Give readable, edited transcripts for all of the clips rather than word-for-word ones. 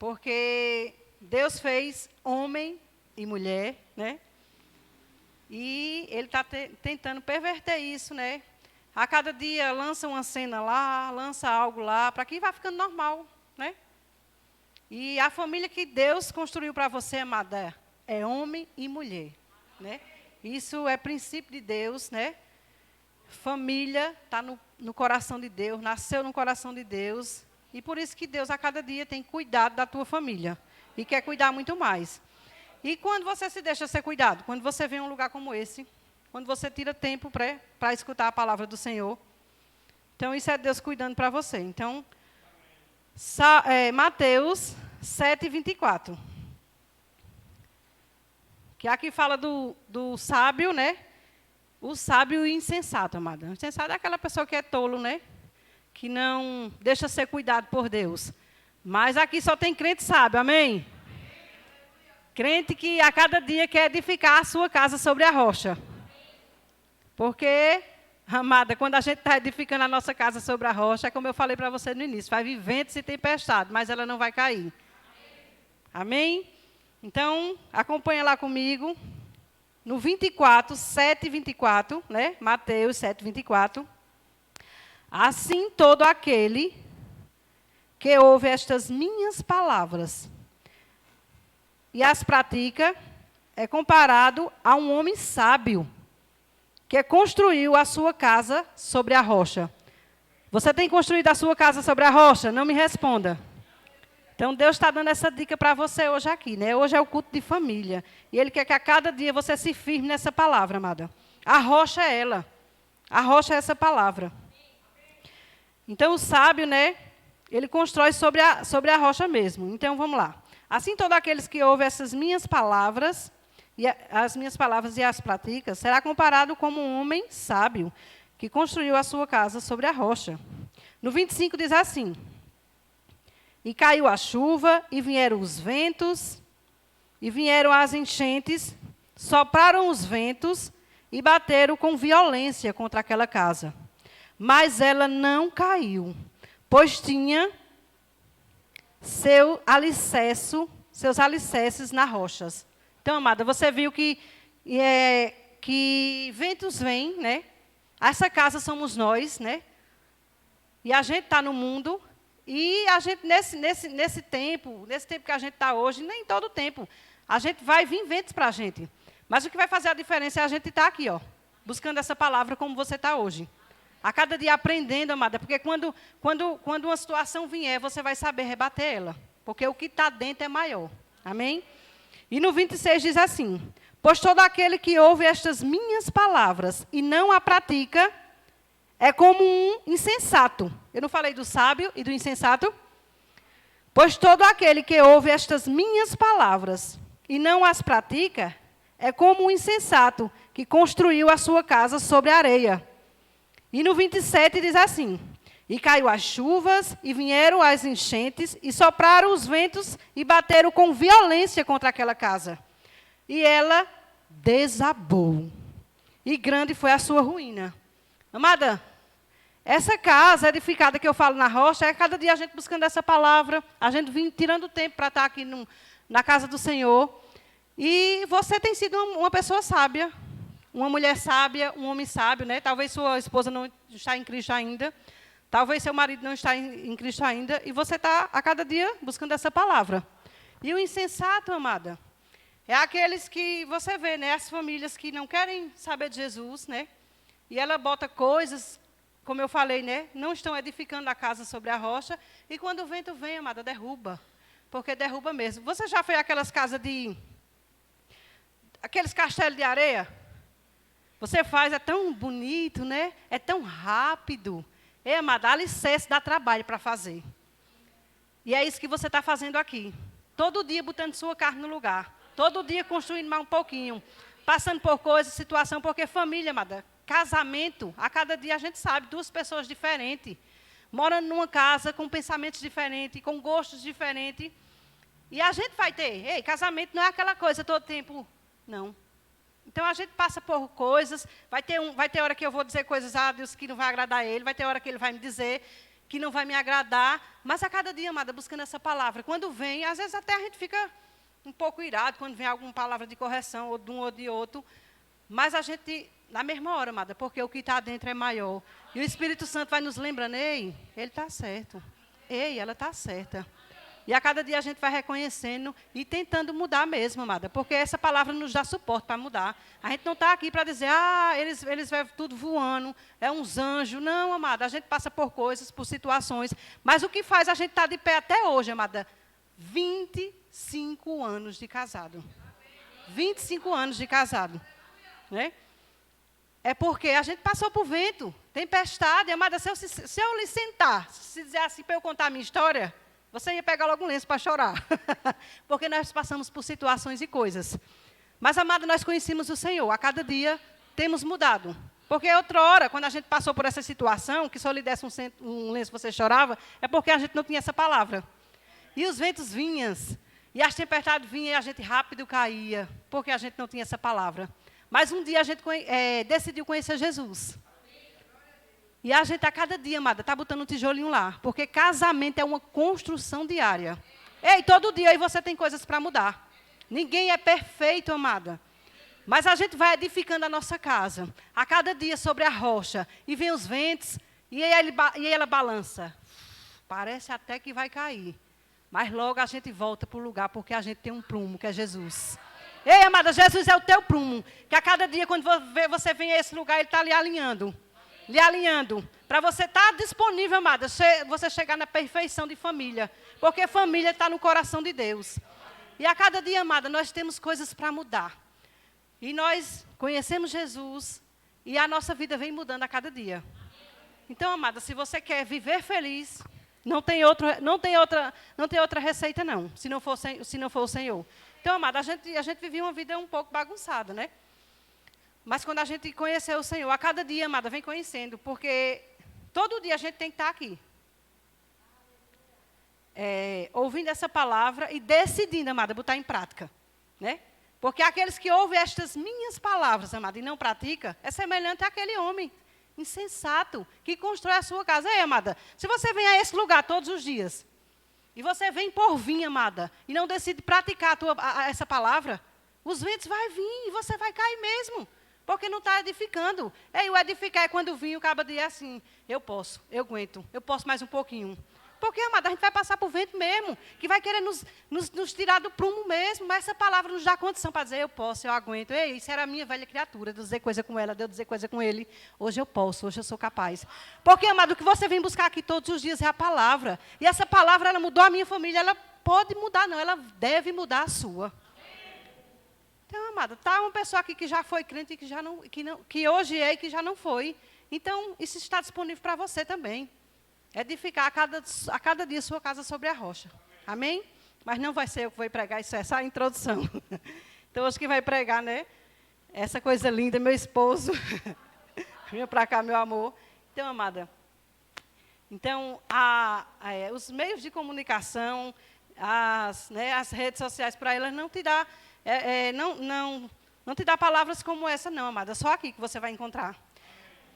Porque Deus fez homem e mulher, né? E ele está tentando perverter isso, né? A cada dia lança uma cena lá, lança algo lá, para que vá ficando normal, né? E a família que Deus construiu para você, amada, é homem e mulher, né? Isso é princípio de Deus, né? Família está no coração de Deus, nasceu no coração de Deus. E por isso que Deus, a cada dia, tem cuidado da tua família. E quer cuidar muito mais. E quando você se deixa ser cuidado? Quando você vem a um lugar como esse. Quando você tira tempo para escutar a palavra do Senhor. Então, isso é Deus cuidando para você. Então, Mateus 7:24. Que aqui fala do sábio, né? O sábio e o insensato, amada. O insensato é aquela pessoa que é tolo, né? Que não deixa ser cuidado por Deus. Mas aqui só tem crente sábio, amém? Crente que a cada dia quer edificar a sua casa sobre a rocha. Porque, amada, quando a gente está edificando a nossa casa sobre a rocha, é como eu falei para você no início, vai vir ventos e tempestade, mas ela não vai cair. Amém? Então, acompanha lá comigo. No 24, 7:24, né? Mateus 7:24. Assim todo aquele que ouve estas minhas palavras e as pratica é comparado a um homem sábio que construiu a sua casa sobre a rocha. Você tem construído a sua casa sobre a rocha? Não me responda. Então, Deus está dando essa dica para você hoje aqui, né? Hoje é o culto de família. E Ele quer que a cada dia você se firme nessa palavra, amada. A rocha é ela. A rocha é essa palavra. Então, o sábio, né? Ele constrói sobre a rocha mesmo. Então, vamos lá. Assim, todos aqueles que ouvem essas minhas palavras, e as praticam, será comparado como um homem sábio, que construiu a sua casa sobre a rocha. No 25 diz assim: e caiu a chuva, e vieram os ventos, e vieram as enchentes, sopraram os ventos, e bateram com violência contra aquela casa. Mas ela não caiu, pois tinha seus alicerces nas rochas. Então, amada, você viu que ventos vêm, né? Essa casa somos nós, né? E a gente está no mundo. E a gente, nesse tempo que a gente está hoje, nem todo tempo, a gente vai vir ventos para a gente. Mas o que vai fazer a diferença é a gente estar aqui, ó, buscando essa palavra como você está hoje. A cada dia aprendendo, amada, porque quando uma situação vier, você vai saber rebater ela. Porque o que está dentro é maior. Amém? E no 26 diz assim: pois todo aquele que ouve estas minhas palavras e não a pratica, é como um insensato. Eu não falei do sábio e do insensato? Pois todo aquele que ouve estas minhas palavras e não as pratica, é como um insensato que construiu a sua casa sobre a areia. E no 27 diz assim: e caiu as chuvas, e vieram as enchentes, e sopraram os ventos, e bateram com violência contra aquela casa. E ela desabou. E grande foi a sua ruína. Amada, essa casa edificada que eu falo na rocha, é cada dia a gente buscando essa palavra, a gente vem tirando tempo para estar aqui na casa do Senhor. E você tem sido uma pessoa sábia, uma mulher sábia, um homem sábio, né? Talvez sua esposa não está em Cristo ainda, talvez seu marido não está em Cristo ainda, e você está a cada dia buscando essa palavra. E o insensato, amada, é aqueles que você vê, né? As famílias que não querem saber de Jesus, né? E ela bota coisas, como eu falei, né? Não estão edificando a casa sobre a rocha. E quando o vento vem, amada, derruba. Porque derruba mesmo. Você já foi àquelas casas aqueles castelos de areia? Você faz, é tão bonito, né? É tão rápido. Amada, alicerce dá trabalho para fazer. E é isso que você está fazendo aqui. Todo dia botando sua carne no lugar. Todo dia construindo mais um pouquinho. Passando por coisas, situação, porque família, amada, casamento, a cada dia a gente sabe, duas pessoas diferentes, morando numa casa com pensamentos diferentes, com gostos diferentes. E a gente vai ter, casamento não é aquela coisa todo tempo, não. Então a gente passa por coisas, vai ter hora que eu vou dizer coisas a Deus que não vai agradar a Ele, vai ter hora que Ele vai me dizer que não vai me agradar, mas a cada dia, amada, buscando essa palavra. Quando vem, às vezes até a gente fica um pouco irado, quando vem alguma palavra de correção, ou de um ou de outro, mas a gente, na mesma hora, amada, porque o que está dentro é maior. E o Espírito Santo vai nos lembrando, ei, ele está certo. Ei, ela está certa. E a cada dia a gente vai reconhecendo e tentando mudar mesmo, amada, porque essa palavra nos dá suporte para mudar. A gente não está aqui para dizer, eles vão tudo voando, é uns anjos. Não, amada, a gente passa por coisas, por situações. Mas o que faz a gente estar de pé até hoje, amada? 25 anos de casado. 25 anos de casado. Né? É porque a gente passou por vento, tempestade. Amada, se eu lhe sentar, se dizer assim para eu contar a minha história, você ia pegar logo um lenço para chorar. Porque nós passamos por situações e coisas. Mas, amada, nós conhecemos o Senhor. A cada dia temos mudado. Porque outra hora, quando a gente passou por essa situação, que só lhe desse um lenço você chorava, é porque a gente não tinha essa palavra. E os ventos vinham, e as tempestades vinham e a gente rápido caía, porque a gente não tinha essa palavra. Mas um dia a gente decidiu conhecer Jesus. E a gente, a cada dia, amada, está botando um tijolinho lá. Porque casamento é uma construção diária. Ei, todo dia aí você tem coisas para mudar. Ninguém é perfeito, amada. Mas a gente vai edificando a nossa casa. A cada dia sobre a rocha. E vem os ventos, e ela balança. Parece até que vai cair. Mas logo a gente volta para o lugar, porque a gente tem um prumo, que é Jesus. Ei, amada, Jesus é o teu prumo. Que a cada dia, quando você vem a esse lugar, Ele está lhe alinhando. Lhe alinhando. Para você estar disponível, amada, você chegar na perfeição de família. Porque família está no coração de Deus. E a cada dia, amada, nós temos coisas para mudar. E nós conhecemos Jesus. E a nossa vida vem mudando a cada dia. Então, amada, se você quer viver feliz, não tem outra receita, não. Se não for o Senhor. Então, amada, a gente vivia uma vida um pouco bagunçada, né? Mas quando a gente conheceu o Senhor, a cada dia, amada, vem conhecendo, porque todo dia a gente tem que estar aqui. Ouvindo essa palavra e decidindo, amada, botar em prática. Né? Porque aqueles que ouvem estas minhas palavras, amada, e não praticam, é semelhante àquele homem insensato que constrói a sua casa. Ei, amada, se você vem a esse lugar todos os dias, e você vem por vir, amada, e não decide praticar essa palavra, os ventos vão vir e você vai cair mesmo. Porque não está edificando. O edificar é quando vinho, o cabo diz assim, eu posso, eu aguento, eu posso mais um pouquinho. Porque, amada, a gente vai passar por vento mesmo, que vai querer nos tirar do prumo mesmo, mas essa palavra nos dá condição para dizer, eu posso, eu aguento. Ei, isso era a minha velha criatura, de eu dizer coisa com ela, de eu dizer coisa com ele. Hoje eu posso, hoje eu sou capaz. Porque, amado, o que você vem buscar aqui todos os dias é a palavra. E essa palavra, ela mudou a minha família, ela pode mudar, não, ela deve mudar a sua. Então, amada, está uma pessoa aqui que já foi crente e que hoje é e que já não foi. Então, isso está disponível para você também. Edificar a cada dia sua casa sobre a rocha. Amém? Mas não vai ser eu que vou pregar, isso é só a introdução. Então, hoje que vai pregar, né? Essa coisa linda, meu esposo. Venha para cá, meu amor. Então, amada, os meios de comunicação, as redes sociais para elas não te dá... não te dá palavras como essa, não, amada. Só aqui que você vai encontrar.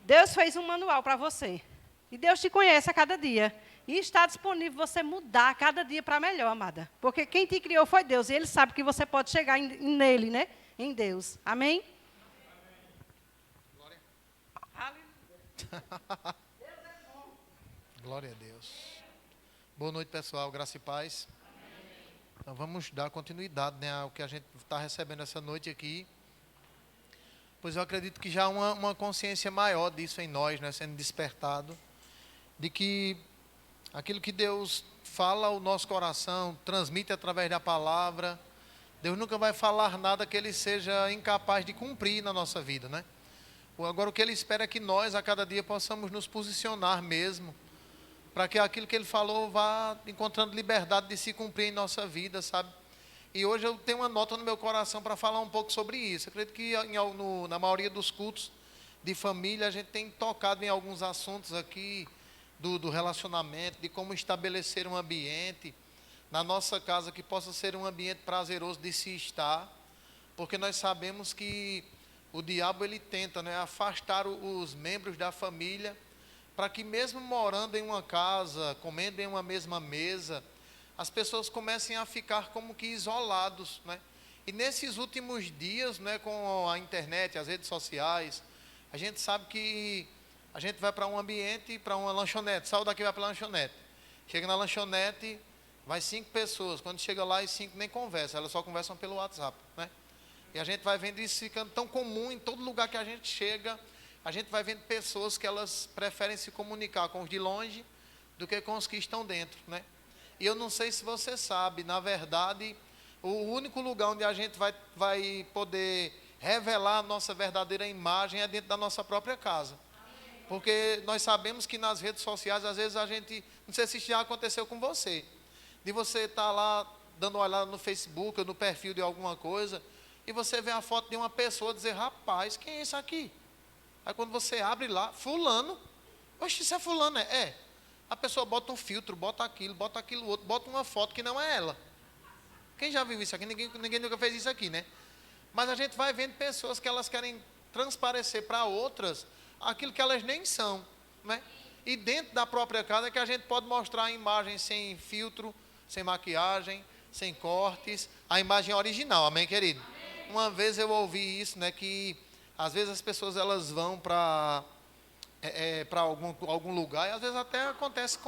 Deus fez um manual para você. E Deus te conhece a cada dia. E está disponível você mudar a cada dia para melhor, amada. Porque quem te criou foi Deus. E Ele sabe que você pode chegar nele, né? Em Deus. Amém? Glória. Glória a Deus. Boa noite, pessoal. Graça e paz. Então, vamos dar continuidade, né, ao que a gente está recebendo essa noite aqui. Pois eu acredito que já há uma consciência maior disso em nós, né, sendo despertado, de que aquilo que Deus fala ao nosso coração, transmite através da palavra, Deus nunca vai falar nada que Ele seja incapaz de cumprir na nossa vida, né? Agora, o que Ele espera é que nós, a cada dia, possamos nos posicionar mesmo, para que aquilo que Ele falou vá encontrando liberdade de se cumprir em nossa vida, sabe? E hoje eu tenho uma nota no meu coração para falar um pouco sobre isso. Eu acredito que na maioria dos cultos de família, a gente tem tocado em alguns assuntos aqui, do relacionamento, de como estabelecer um ambiente na nossa casa que possa ser um ambiente prazeroso de se estar, porque nós sabemos que o diabo ele tenta, né, afastar os membros da família para que mesmo morando em uma casa, comendo em uma mesma mesa, as pessoas comecem a ficar como que isolados, né? E nesses últimos dias, né, com a internet, as redes sociais, a gente sabe que a gente vai para um ambiente, para uma lanchonete, saiu daqui e vai para a lanchonete. Chega na lanchonete, vai 5 pessoas, quando chega lá, as 5 nem conversam, elas só conversam pelo WhatsApp, né? E a gente vai vendo isso ficando tão comum em todo lugar que a gente chega, a gente vai vendo pessoas que elas preferem se comunicar com os de longe do que com os que estão dentro, né? E eu não sei se você sabe, na verdade, o único lugar onde a gente vai poder revelar a nossa verdadeira imagem é dentro da nossa própria casa. Porque nós sabemos que nas redes sociais, às vezes a gente, não sei se isso já aconteceu com você, de você estar lá dando uma olhada no Facebook ou no perfil de alguma coisa, e você vê a foto de uma pessoa e dizer, rapaz, quem é isso aqui? Aí quando você abre lá, fulano, oxe, isso é fulano, é. A pessoa bota um filtro, bota aquilo outro, bota uma foto que não é ela. Quem já viu isso aqui? Ninguém nunca fez isso aqui, né? Mas a gente vai vendo pessoas que elas querem transparecer para outras aquilo que elas nem são, né? E dentro da própria casa é que a gente pode mostrar a imagem sem filtro, sem maquiagem, sem cortes, a imagem original, amém, querido? Amém. Uma vez eu ouvi isso, né, que às vezes as pessoas elas vão para algum lugar, e às vezes até acontece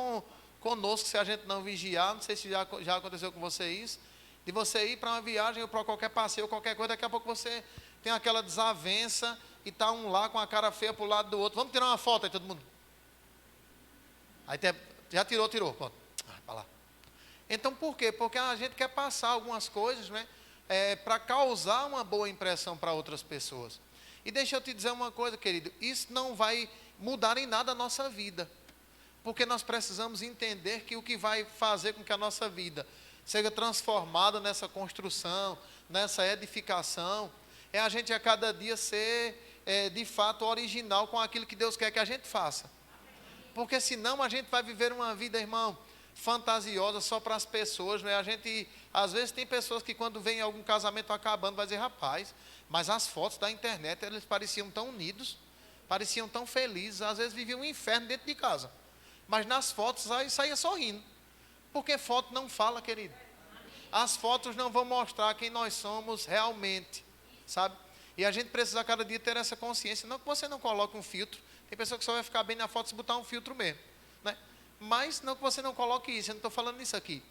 conosco, se a gente não vigiar, não sei se já aconteceu com você isso, de você ir para uma viagem ou para qualquer passeio, ou qualquer coisa, daqui a pouco você tem aquela desavença, e está um lá com a cara feia para o lado do outro, vamos tirar uma foto aí todo mundo. Aí já tirou, pronto, para lá. Então por quê? Porque a gente quer passar algumas coisas, né, para causar uma boa impressão para outras pessoas. E deixa eu te dizer uma coisa, querido, isso não vai mudar em nada a nossa vida, porque nós precisamos entender que o que vai fazer com que a nossa vida seja transformada nessa construção, nessa edificação, é a gente a cada dia ser de fato original com aquilo que Deus quer que a gente faça. Porque senão a gente vai viver uma vida, irmão, fantasiosa só para as pessoas, né? A gente, às vezes tem pessoas que quando vem algum casamento acabando, vai dizer, rapaz, mas as fotos da internet, eles pareciam tão unidos, pareciam tão felizes, às vezes viviam um inferno dentro de casa. Mas nas fotos aí saía sorrindo. Porque foto não fala, querido. As fotos não vão mostrar quem nós somos realmente, sabe? E a gente precisa a cada dia ter essa consciência. Não que você não coloque um filtro. Tem pessoa que só vai ficar bem na foto se botar um filtro mesmo, né? Mas não que você não coloque isso. Eu não estou falando isso aqui.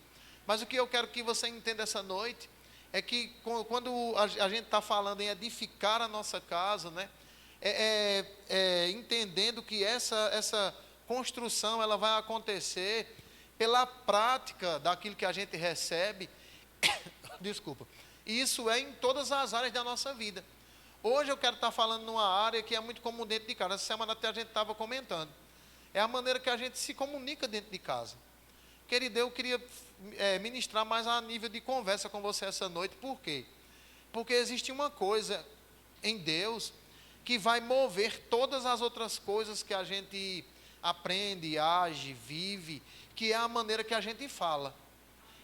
Mas o que eu quero que você entenda essa noite é que quando a gente está falando em edificar a nossa casa, né? Entendendo que essa construção ela vai acontecer pela prática daquilo que a gente recebe. Desculpa. E isso é em todas as áreas da nossa vida. Hoje eu quero estar falando numa área que é muito comum dentro de casa. Essa semana até a gente estava comentando. É a maneira que a gente se comunica dentro de casa. Querido, eu queria ministrar mais a nível de conversa com você essa noite. Por quê? Porque existe uma coisa em Deus que vai mover todas as outras coisas que a gente aprende, age, vive, que é a maneira que a gente fala.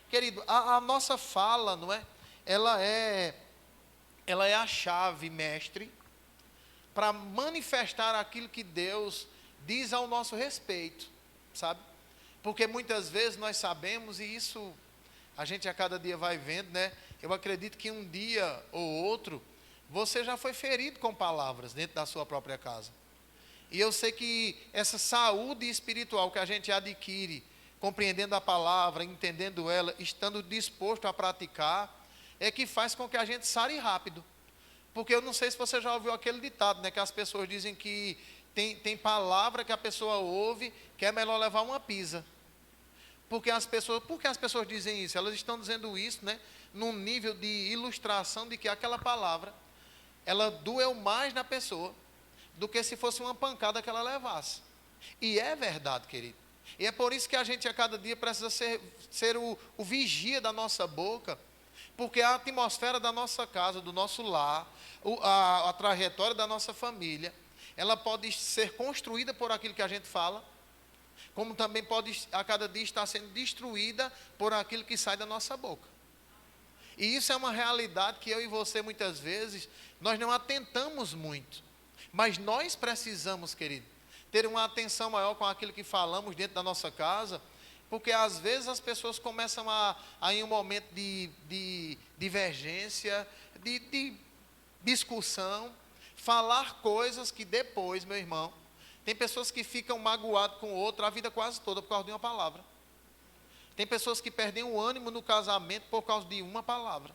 Querido, a nossa fala, não é? Ela é a chave mestre para manifestar aquilo que Deus diz ao nosso respeito, sabe? Porque muitas vezes nós sabemos, e isso a gente a cada dia vai vendo, né? Eu acredito que um dia ou outro, você já foi ferido com palavras dentro da sua própria casa. E eu sei que essa saúde espiritual que a gente adquire, compreendendo a palavra, entendendo ela, estando disposto a praticar, é que faz com que a gente sare rápido. Porque eu não sei se você já ouviu aquele ditado, né? Que as pessoas dizem que tem palavra que a pessoa ouve, que é melhor levar uma pisa. Por que as pessoas dizem isso? Elas estão dizendo isso, né? Num nível de ilustração de que aquela palavra, ela doeu mais na pessoa do que se fosse uma pancada que ela levasse. E é verdade, querido. E é por isso que a gente a cada dia precisa ser o vigia da nossa boca, porque a atmosfera da nossa casa, do nosso lar, a trajetória da nossa família, ela pode ser construída por aquilo que a gente fala, como também pode a cada dia estar sendo destruída por aquilo que sai da nossa boca. E isso é uma realidade que eu e você muitas vezes, nós não atentamos muito. Mas nós precisamos, querido, ter uma atenção maior com aquilo que falamos dentro da nossa casa, porque às vezes as pessoas começam a em um momento de divergência, de discussão, falar coisas que depois, meu irmão, tem pessoas que ficam magoadas com o outro a vida quase toda por causa de uma palavra. Tem pessoas que perdem o ânimo no casamento por causa de uma palavra.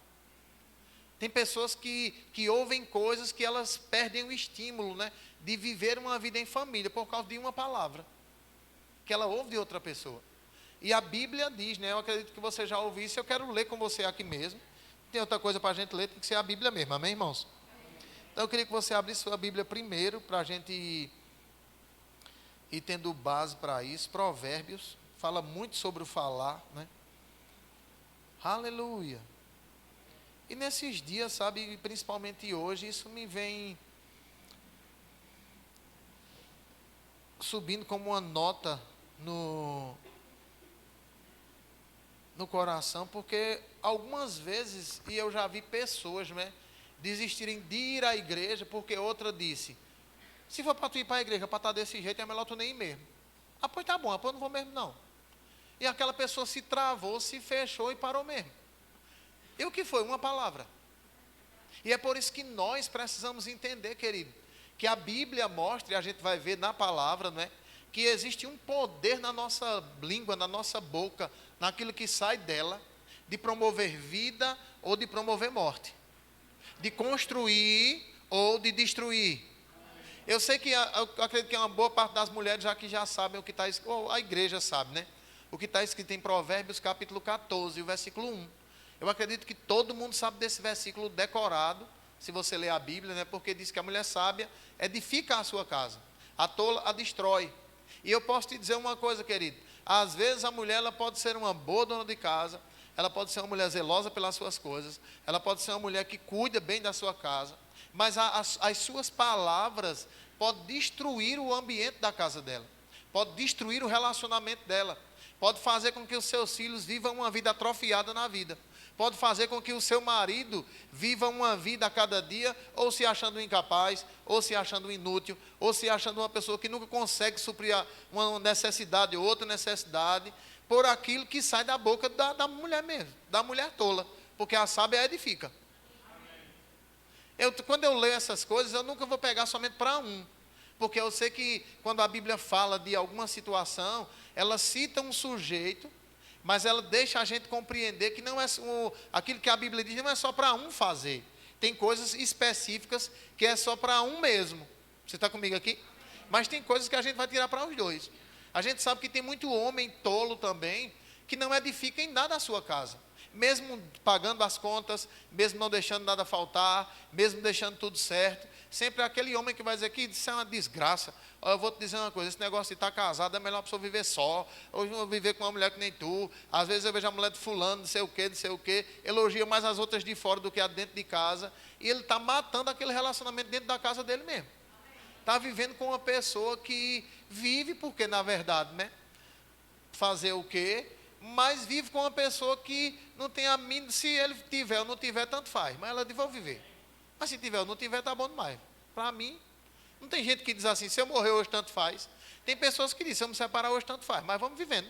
Tem pessoas que ouvem coisas que elas perdem o estímulo, né, de viver uma vida em família por causa de uma palavra que ela ouve de outra pessoa. E a Bíblia diz, né, eu acredito que você já ouviu isso, eu quero ler com você aqui mesmo. Tem outra coisa para a gente ler, tem que ser a Bíblia mesmo, amém, irmãos? Então eu queria que você abrisse sua Bíblia primeiro, para a gente ir tendo base para isso. Provérbios, fala muito sobre o falar, né? Aleluia. E nesses dias, sabe, principalmente hoje, isso me vem subindo como uma nota no coração, porque algumas vezes, e eu já vi pessoas, né, desistirem de ir à igreja, porque outra disse, se for para tu ir para a igreja, para estar desse jeito, é melhor tu nem ir mesmo. Ah, pois tá bom, ah, pois eu não vou mesmo não. E aquela pessoa se travou, se fechou e parou mesmo. E o que foi? Uma palavra. E é por isso que nós precisamos entender, querido, que a Bíblia mostra, e a gente vai ver na palavra, não é? Que existe um poder na nossa língua, na nossa boca, naquilo que sai dela, de promover vida ou de promover morte, de construir ou de destruir. Eu sei que, eu acredito que uma boa parte das mulheres já sabem o que está escrito, ou a igreja sabe, né? O que está escrito em Provérbios capítulo 14, o versículo 1. Eu acredito que todo mundo sabe desse versículo decorado, se você ler a Bíblia, né? Porque diz que a mulher sábia edifica a sua casa, a tola a destrói. E eu posso te dizer uma coisa, querido, às vezes a mulher ela pode ser uma boa dona de casa, ela pode ser uma mulher zelosa pelas suas coisas, ela pode ser uma mulher que cuida bem da sua casa, mas as suas palavras podem destruir o ambiente da casa dela, pode destruir o relacionamento dela, pode fazer com que os seus filhos vivam uma vida atrofiada na vida, pode fazer com que o seu marido viva uma vida a cada dia, ou se achando incapaz, ou se achando inútil, ou se achando uma pessoa que nunca consegue suprir uma necessidade ou outra necessidade, por aquilo que sai da boca da mulher mesmo, da mulher tola, porque a sábia edifica. Quando eu leio essas coisas, eu nunca vou pegar somente para um, porque eu sei que quando a Bíblia fala de alguma situação, ela cita um sujeito, mas ela deixa a gente compreender que não é aquilo que a Bíblia diz, não é só para um fazer. Tem coisas específicas que é só para um mesmo. Você está comigo aqui? Mas tem coisas que a gente vai tirar para os dois. A gente sabe que tem muito homem tolo também, que não edifica em nada a sua casa. Mesmo pagando as contas, mesmo não deixando nada faltar, mesmo deixando tudo certo. Sempre é aquele homem que vai dizer que isso é uma desgraça. Eu vou te dizer uma coisa, esse negócio de estar casado é melhor a pessoa viver só. Hoje eu vou viver com uma mulher que nem tu. Às vezes eu vejo a mulher de fulano, não sei o quê, elogia mais as outras de fora do que a dentro de casa. E ele está matando aquele relacionamento dentro da casa dele mesmo. Está vivendo com uma pessoa que vive, porque na verdade, né? Fazer o quê? Mas vive com uma pessoa que não tem a mínima, se ele tiver ou não tiver, tanto faz. Mas ela diz, vou viver. Mas se tiver ou não tiver, tá bom demais. Para mim, não tem gente que diz assim, se eu morrer hoje, tanto faz. Tem pessoas que dizem, se eu me separar hoje, tanto faz. Mas vamos vivendo.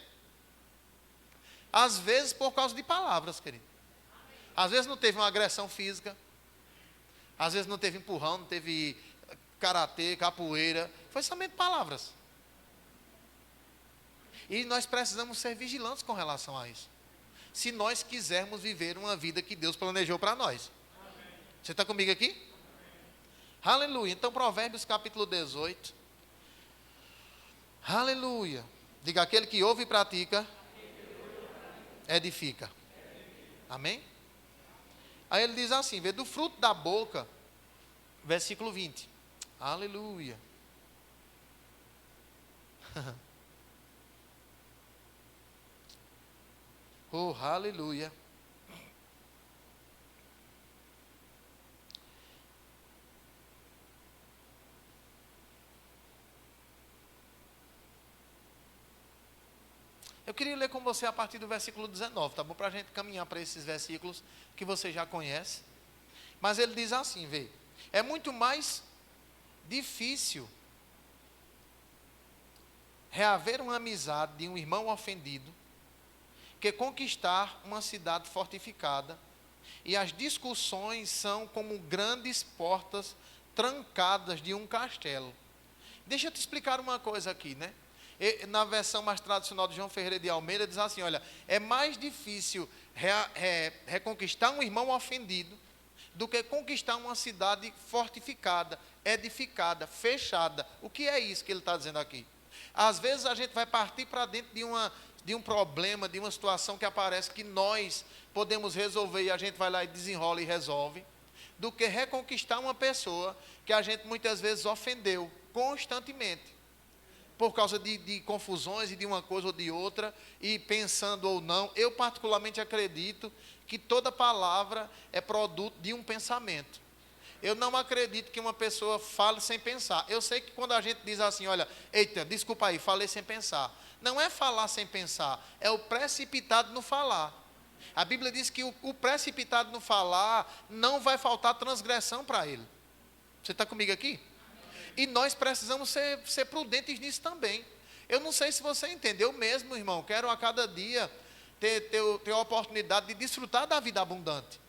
Às vezes, por causa de palavras, querido. Às vezes não teve uma agressão física. Às vezes não teve empurrão, não teve karatê, capoeira. Foi somente palavras. E nós precisamos ser vigilantes com relação a isso. Se nós quisermos viver uma vida que Deus planejou para nós. Amém. Você está comigo aqui? Amém. Aleluia. Então, Provérbios capítulo 18. Aleluia. Diga, aquele que ouve e pratica, edifica. Amém? Aí ele diz assim, vê, do fruto da boca, versículo 20. Aleluia. Oh, aleluia. Eu queria ler com você a partir do versículo 19, tá bom? Para a gente caminhar para esses versículos que você já conhece. Mas ele diz assim, vê. É muito mais difícil reaver uma amizade de um irmão ofendido que conquistar uma cidade fortificada, e as discussões são como grandes portas trancadas de um castelo. Deixa eu te explicar uma coisa aqui, né? Na versão mais tradicional de João Ferreira de Almeida, diz assim, olha, é mais difícil reconquistar um irmão ofendido do que conquistar uma cidade fortificada, edificada, fechada. O que é isso que ele está dizendo aqui? Às vezes a gente vai partir para dentro de um problema, de uma situação que aparece que nós podemos resolver e a gente vai lá e desenrola e resolve, do que reconquistar uma pessoa que a gente muitas vezes ofendeu constantemente, por causa de confusões e de uma coisa ou de outra, e pensando ou não. Eu particularmente acredito que toda palavra é produto de um pensamento. Eu não acredito que uma pessoa fale sem pensar. Eu sei que quando a gente diz assim, olha, eita, desculpa aí, falei sem pensar. Não é falar sem pensar, é o precipitado no falar. A Bíblia diz que o precipitado no falar, não vai faltar transgressão para ele. Você está comigo aqui? E nós precisamos ser prudentes nisso também. Eu não sei se você entendeu mesmo, irmão. Quero a cada dia ter a oportunidade de desfrutar da vida abundante.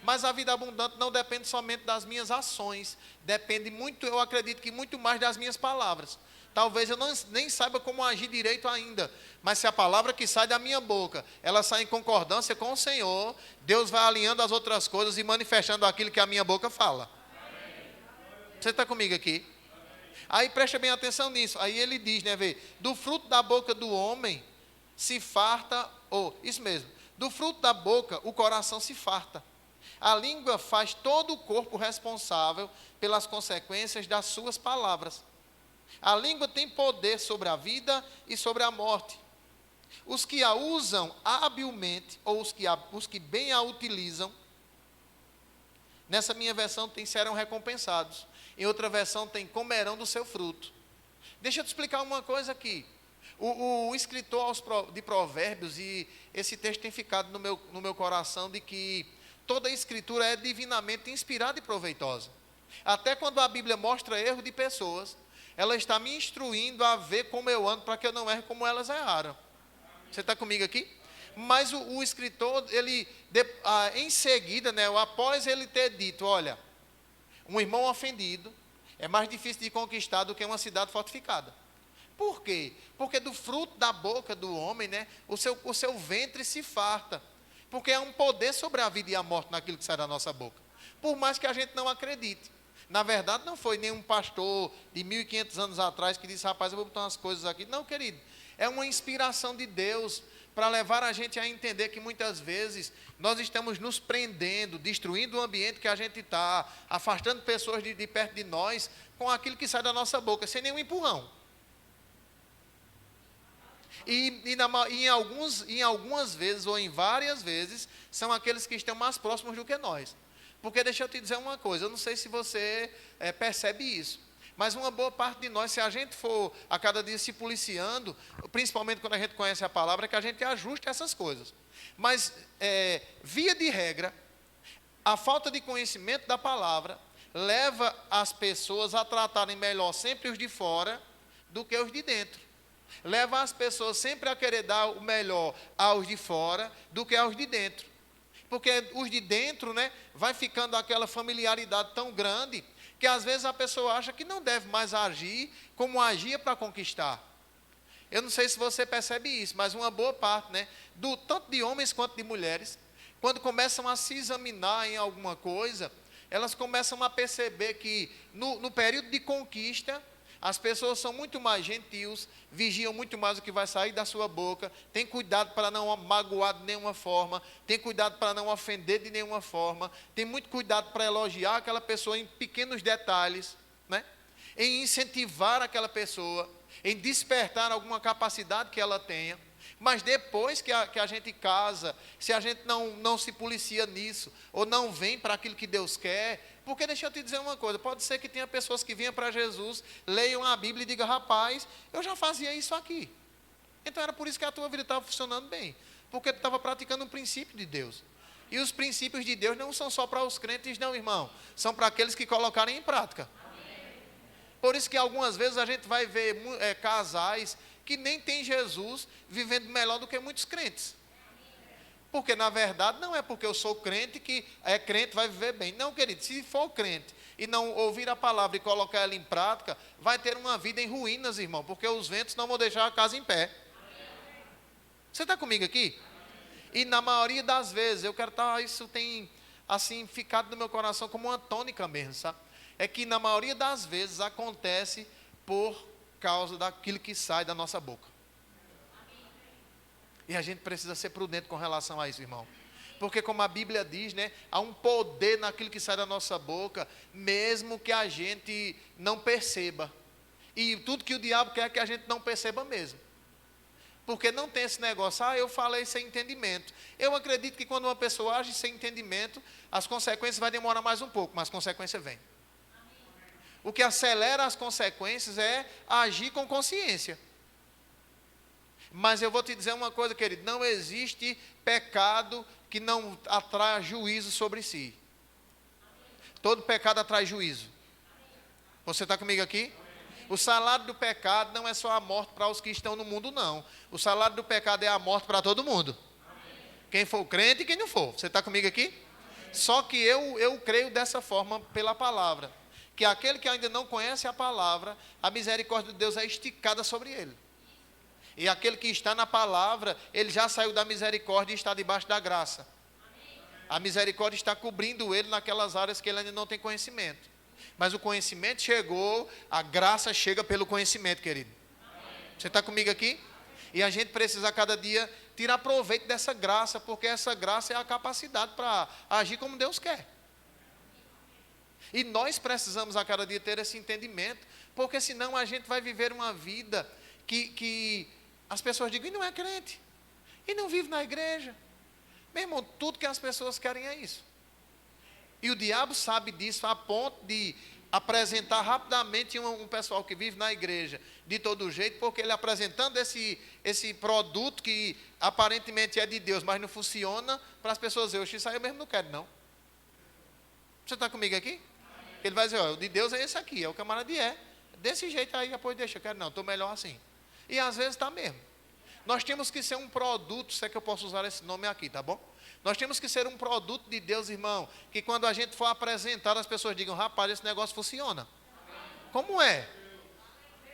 Mas a vida abundante não depende somente das minhas ações. Depende muito, eu acredito que muito mais das minhas palavras. Talvez eu nem saiba como agir direito ainda. Mas se a palavra que sai da minha boca, ela sai em concordância com o Senhor, Deus vai alinhando as outras coisas e manifestando aquilo que a minha boca fala. Você está comigo aqui? Aí presta bem atenção nisso. Aí ele diz, né, vê, do fruto da boca do homem se farta, isso mesmo, do fruto da boca o coração se farta. A língua faz todo o corpo responsável pelas consequências das suas palavras. A língua tem poder sobre a vida e sobre a morte. Os que a usam habilmente, ou os que bem a utilizam, nessa minha versão serão recompensados. Em outra versão tem comerão do seu fruto. Deixa eu te explicar uma coisa aqui. O escritor de Provérbios, e esse texto tem ficado no meu coração, de que toda a escritura é divinamente inspirada e proveitosa. Até quando a Bíblia mostra erro de pessoas, ela está me instruindo a ver como eu ando, para que eu não erre como elas erraram. Você está comigo aqui? Mas o escritor, em seguida, né, após ele ter dito, olha, um irmão ofendido é mais difícil de conquistar do que uma cidade fortificada. Por quê? Porque do fruto da boca do homem, né, o seu ventre se farta. Porque há um poder sobre a vida e a morte naquilo que sai da nossa boca. Por mais que a gente não acredite. Na verdade, não foi nenhum pastor de 1500 anos atrás que disse, rapaz, eu vou botar umas coisas aqui. Não, querido. É uma inspiração de Deus para levar a gente a entender que muitas vezes nós estamos nos prendendo, destruindo o ambiente que a gente está, afastando pessoas de perto de nós com aquilo que sai da nossa boca, sem nenhum empurrão. Em algumas vezes, ou em várias vezes, são aqueles que estão mais próximos do que nós. Porque deixa eu te dizer uma coisa, eu não sei se você percebe isso, mas uma boa parte de nós, se a gente for a cada dia se policiando, principalmente quando a gente conhece a palavra, é que a gente ajuste essas coisas. Mas, via de regra, a falta de conhecimento da palavra leva as pessoas a tratarem melhor sempre os de fora do que os de dentro. Leva as pessoas sempre a querer dar o melhor aos de fora do que aos de dentro. Porque os de dentro, né, vai ficando aquela familiaridade tão grande que às vezes a pessoa acha que não deve mais agir como agia para conquistar. Eu não sei se você percebe isso, mas uma boa parte, né, tanto de homens quanto de mulheres, quando começam a se examinar em alguma coisa, elas começam a perceber que no período de conquista, as pessoas são muito mais gentios, vigiam muito mais o que vai sair da sua boca, tem cuidado para não magoar de nenhuma forma, tem cuidado para não ofender de nenhuma forma, tem muito cuidado para elogiar aquela pessoa em pequenos detalhes, né? Em incentivar aquela pessoa, em despertar alguma capacidade que ela tenha. Mas depois que a gente casa, se a gente não se policia nisso, ou não vem para aquilo que Deus quer, porque deixa eu te dizer uma coisa, pode ser que tenha pessoas que venham para Jesus, leiam a Bíblia e digam, rapaz, eu já fazia isso aqui. Então era por isso que a tua vida estava funcionando bem, porque tu estava praticando um princípio de Deus. E os princípios de Deus não são só para os crentes não, irmão, são para aqueles que colocarem em prática. Por isso que algumas vezes a gente vai ver casais que nem tem Jesus vivendo melhor do que muitos crentes. Porque, na verdade, não é porque eu sou crente que é crente vai viver bem. Não, querido, se for crente e não ouvir a palavra e colocar ela em prática, vai ter uma vida em ruínas, irmão, porque os ventos não vão deixar a casa em pé. Você está comigo aqui? E na maioria das vezes, eu quero estar, isso tem, assim, ficado no meu coração como uma tônica mesmo, sabe? É que na maioria das vezes acontece por causa daquilo que sai da nossa boca. E a gente precisa ser prudente com relação a isso, irmão. Porque como a Bíblia diz, né, há um poder naquilo que sai da nossa boca, mesmo que a gente não perceba. E tudo que o diabo quer é que a gente não perceba mesmo. Porque não tem esse negócio, eu falei sem entendimento. Eu acredito que quando uma pessoa age sem entendimento, as consequências vai demorar mais um pouco, mas a consequência vem. O que acelera as consequências é agir com consciência. Mas eu vou te dizer uma coisa, querido, não existe pecado que não atrai juízo sobre si. Todo pecado atrai juízo. Você está comigo aqui? O salário do pecado não é só a morte para os que estão no mundo, não. O salário do pecado é a morte para todo mundo. Quem for crente e quem não for. Você está comigo aqui? Só que eu creio dessa forma pela palavra. Que aquele que ainda não conhece a palavra, a misericórdia de Deus é esticada sobre ele. E aquele que está na palavra, ele já saiu da misericórdia e está debaixo da graça. A misericórdia está cobrindo ele naquelas áreas que ele ainda não tem conhecimento. Mas o conhecimento chegou, a graça chega pelo conhecimento, querido. Você está comigo aqui? E a gente precisa a cada dia tirar proveito dessa graça, porque essa graça é a capacidade para agir como Deus quer. E nós precisamos a cada dia ter esse entendimento, porque senão a gente vai viver uma vida que as pessoas digam, e não é crente, e não vive na igreja. Meu irmão, tudo que as pessoas querem é isso. E o diabo sabe disso a ponto de apresentar rapidamente um pessoal que vive na igreja de todo jeito, porque ele apresentando esse produto que aparentemente é de Deus, mas não funciona, para as pessoas dizerem, isso aí eu mesmo não quero não. Você está comigo aqui? Ele vai dizer, o de Deus é esse aqui, é o camarada desse jeito aí, depois deixa, eu quero não, estou melhor assim. E às vezes está mesmo. Nós temos que ser um produto, se é que eu posso usar esse nome aqui, tá bom? Nós temos que ser um produto de Deus, irmão, que quando a gente for apresentar, as pessoas digam, rapaz, esse negócio funciona. Como é?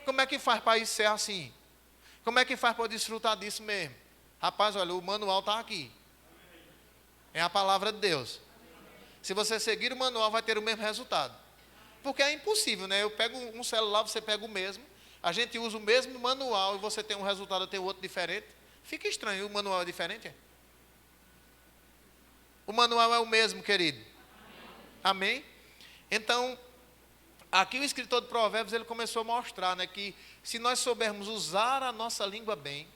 Como é que faz para isso ser assim? Como é que faz para eu desfrutar disso mesmo? Rapaz, olha, o manual está aqui. É a palavra de Deus. Se você seguir o manual, vai ter o mesmo resultado. Porque é impossível, né? Eu pego um celular, você pega o mesmo, a gente usa o mesmo manual e você tem um resultado, eu tenho outro diferente. Fica estranho, o manual é diferente? É? O manual é o mesmo, querido. Amém? Então, aqui o escritor de Provérbios, ele começou a mostrar, né, que se nós soubermos usar a nossa língua bem,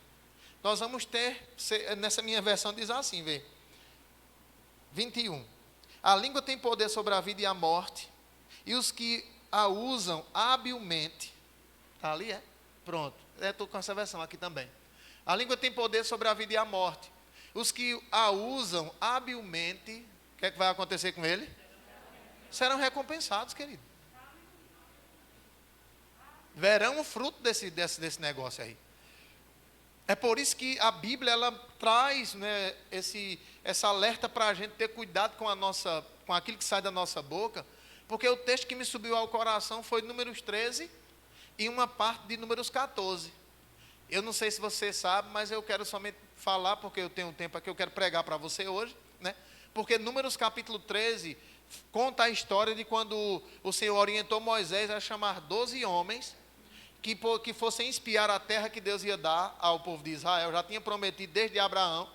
nós vamos ter, nessa minha versão diz assim, vê, 21. A língua tem poder sobre a vida e a morte, e os que a usam habilmente, está ali, é? Pronto, estou com essa versão aqui também. A língua tem poder sobre a vida e a morte. Os que a usam habilmente, o que é que vai acontecer com ele? Serão recompensados, querido. Verão o fruto desse negócio aí. É por isso que a Bíblia, ela traz, né, essa alerta para a gente ter cuidado com aquilo que sai da nossa boca, porque o texto que me subiu ao coração foi Números 13 e uma parte de Números 14. Eu não sei se você sabe, mas eu quero somente falar, porque eu tenho um tempo aqui, eu quero pregar para você hoje, né? Porque Números capítulo 13 conta a história de quando o Senhor orientou Moisés a chamar 12 homens que fossem espiar a terra que Deus ia dar ao povo de Israel. Já tinha prometido desde Abraão,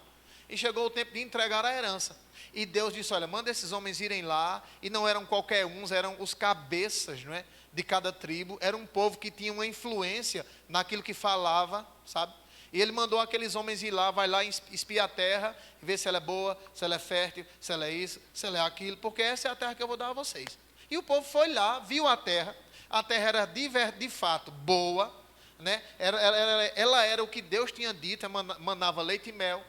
e chegou o tempo de entregar a herança. E Deus disse, olha, manda esses homens irem lá, e não eram qualquer uns, eram os cabeças, não é, de cada tribo, era um povo que tinha uma influência naquilo que falava, sabe? E ele mandou aqueles homens ir lá, vai lá espiar a terra, ver se ela é boa, se ela é fértil, se ela é isso, se ela é aquilo, porque essa é a terra que eu vou dar a vocês. E o povo foi lá, viu a terra era de fato boa, né? Ela era o que Deus tinha dito, manava leite e mel.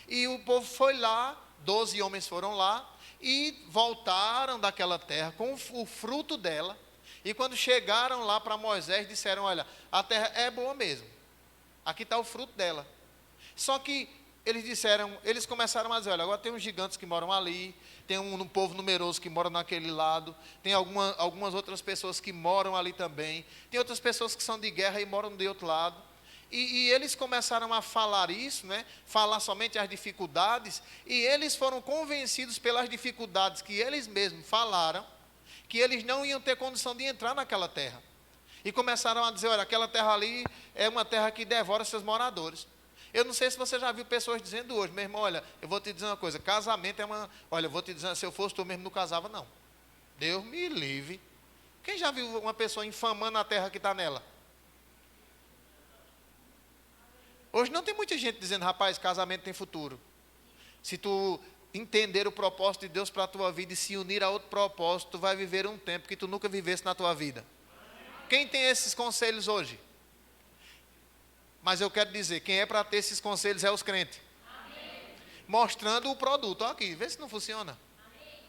E o povo foi lá, 12 homens foram lá, e voltaram daquela terra com o fruto dela. E quando chegaram lá para Moisés, disseram, olha, a terra é boa mesmo. Aqui está o fruto dela. Só que eles começaram a dizer, olha, agora tem uns gigantes que moram ali, tem um povo numeroso que mora naquele lado, tem algumas outras pessoas que moram ali também, tem outras pessoas que são de guerra e moram do outro lado. E eles começaram a falar isso, né? Falar somente as dificuldades, e eles foram convencidos pelas dificuldades que eles mesmos falaram, que eles não iam ter condição de entrar naquela terra. E começaram a dizer, olha, aquela terra ali é uma terra que devora seus moradores. Eu não sei se você já viu pessoas dizendo hoje, meu irmão, olha, eu vou te dizer uma coisa, casamento é uma... Olha, eu vou te dizer, se eu fosse tu mesmo, não casava, não. Deus me livre. Quem já viu uma pessoa infamando a terra que está nela? Hoje não tem muita gente dizendo, rapaz, casamento tem futuro. Se tu entender o propósito de Deus para a tua vida e se unir a outro propósito, tu vai viver um tempo que tu nunca vivesse na tua vida. Quem tem esses conselhos hoje? Mas eu quero dizer, quem é para ter esses conselhos é os crentes. Amém. Mostrando o produto. Olha aqui, vê se não funciona. Amém.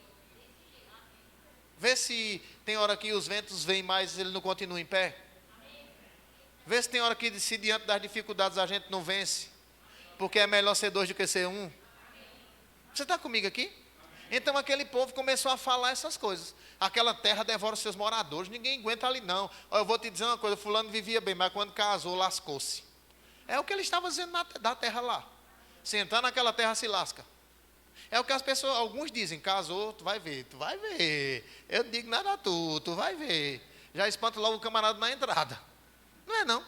Vê se tem hora que os ventos vêm mais e ele não continua em pé. Amém. Vê se tem hora que se diante das dificuldades a gente não vence. Porque é melhor ser dois do que ser um. Amém. Você está comigo aqui? Então aquele povo começou a falar essas coisas. Aquela terra devora os seus moradores, ninguém aguenta ali não. Olha, eu vou te dizer uma coisa, fulano vivia bem, mas quando casou, lascou-se. É o que ele estava dizendo da terra lá. Se entrar naquela terra, se lasca. É o que as pessoas, alguns dizem, casou, tu vai ver. Eu não digo nada a tu vai ver. Já espanta logo o camarada na entrada. Não é não.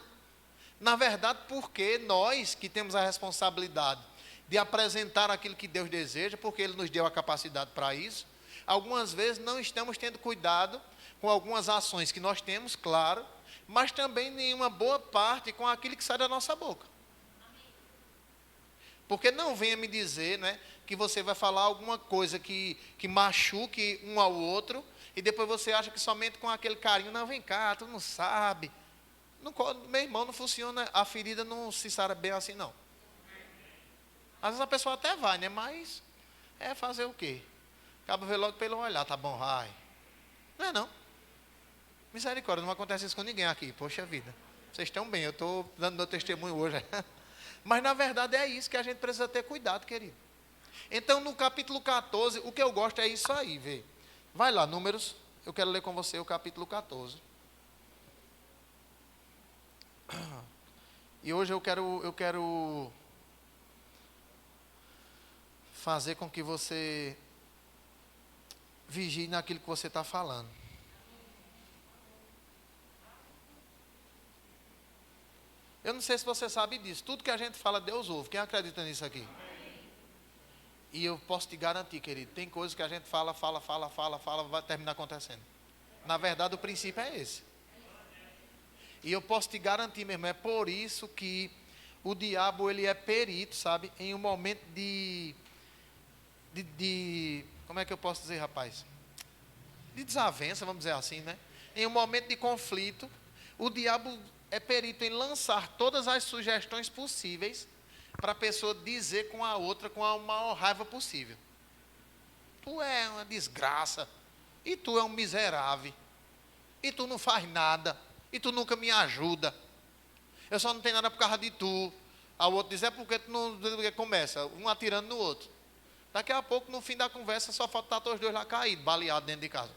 Na verdade, porque nós que temos a responsabilidade de apresentar aquilo que Deus deseja, porque Ele nos deu a capacidade para isso, algumas vezes não estamos tendo cuidado com algumas ações que nós temos, claro, mas também em uma boa parte com aquilo que sai da nossa boca. Porque não venha me dizer, né, que você vai falar alguma coisa que machuque um ao outro, e depois você acha que somente com aquele carinho, não, vem cá, tu não sabe. Não, meu irmão, não funciona, a ferida não se sara bem assim, não. Às vezes a pessoa até vai, né, mas é fazer o quê? Acaba ver logo pelo olhar, tá bom, vai. Não é não. Misericórdia, não acontece isso com ninguém aqui, poxa vida. Vocês estão bem, eu estou dando meu testemunho hoje. Mas na verdade é isso que a gente precisa ter cuidado, querido. Então no capítulo 14, o que eu gosto é isso aí, vê. Vai lá, Números, eu quero ler com você o capítulo 14. E hoje eu quero fazer com que você vigie naquilo que você está falando. Eu não sei se você sabe disso. Tudo que a gente fala, Deus ouve. Quem acredita nisso aqui? E eu posso te garantir, querido, tem coisas que a gente fala, vai terminar acontecendo. Na verdade, o princípio é esse. E eu posso te garantir, meu irmão, é por isso que o diabo, ele é perito, sabe? Em um momento de como é que eu posso dizer, rapaz? De desavença, vamos dizer assim, né? Em um momento de conflito, o diabo é perito em lançar todas as sugestões possíveis para a pessoa dizer com a outra com a maior raiva possível. Tu é uma desgraça, e tu é um miserável, e tu não faz nada, e tu nunca me ajuda. Eu só não tenho nada por causa de tu. A outro diz, é porque tu não começa, um atirando no outro. Daqui a pouco, no fim da conversa, só falta estar os dois lá caídos, baleados dentro de casa.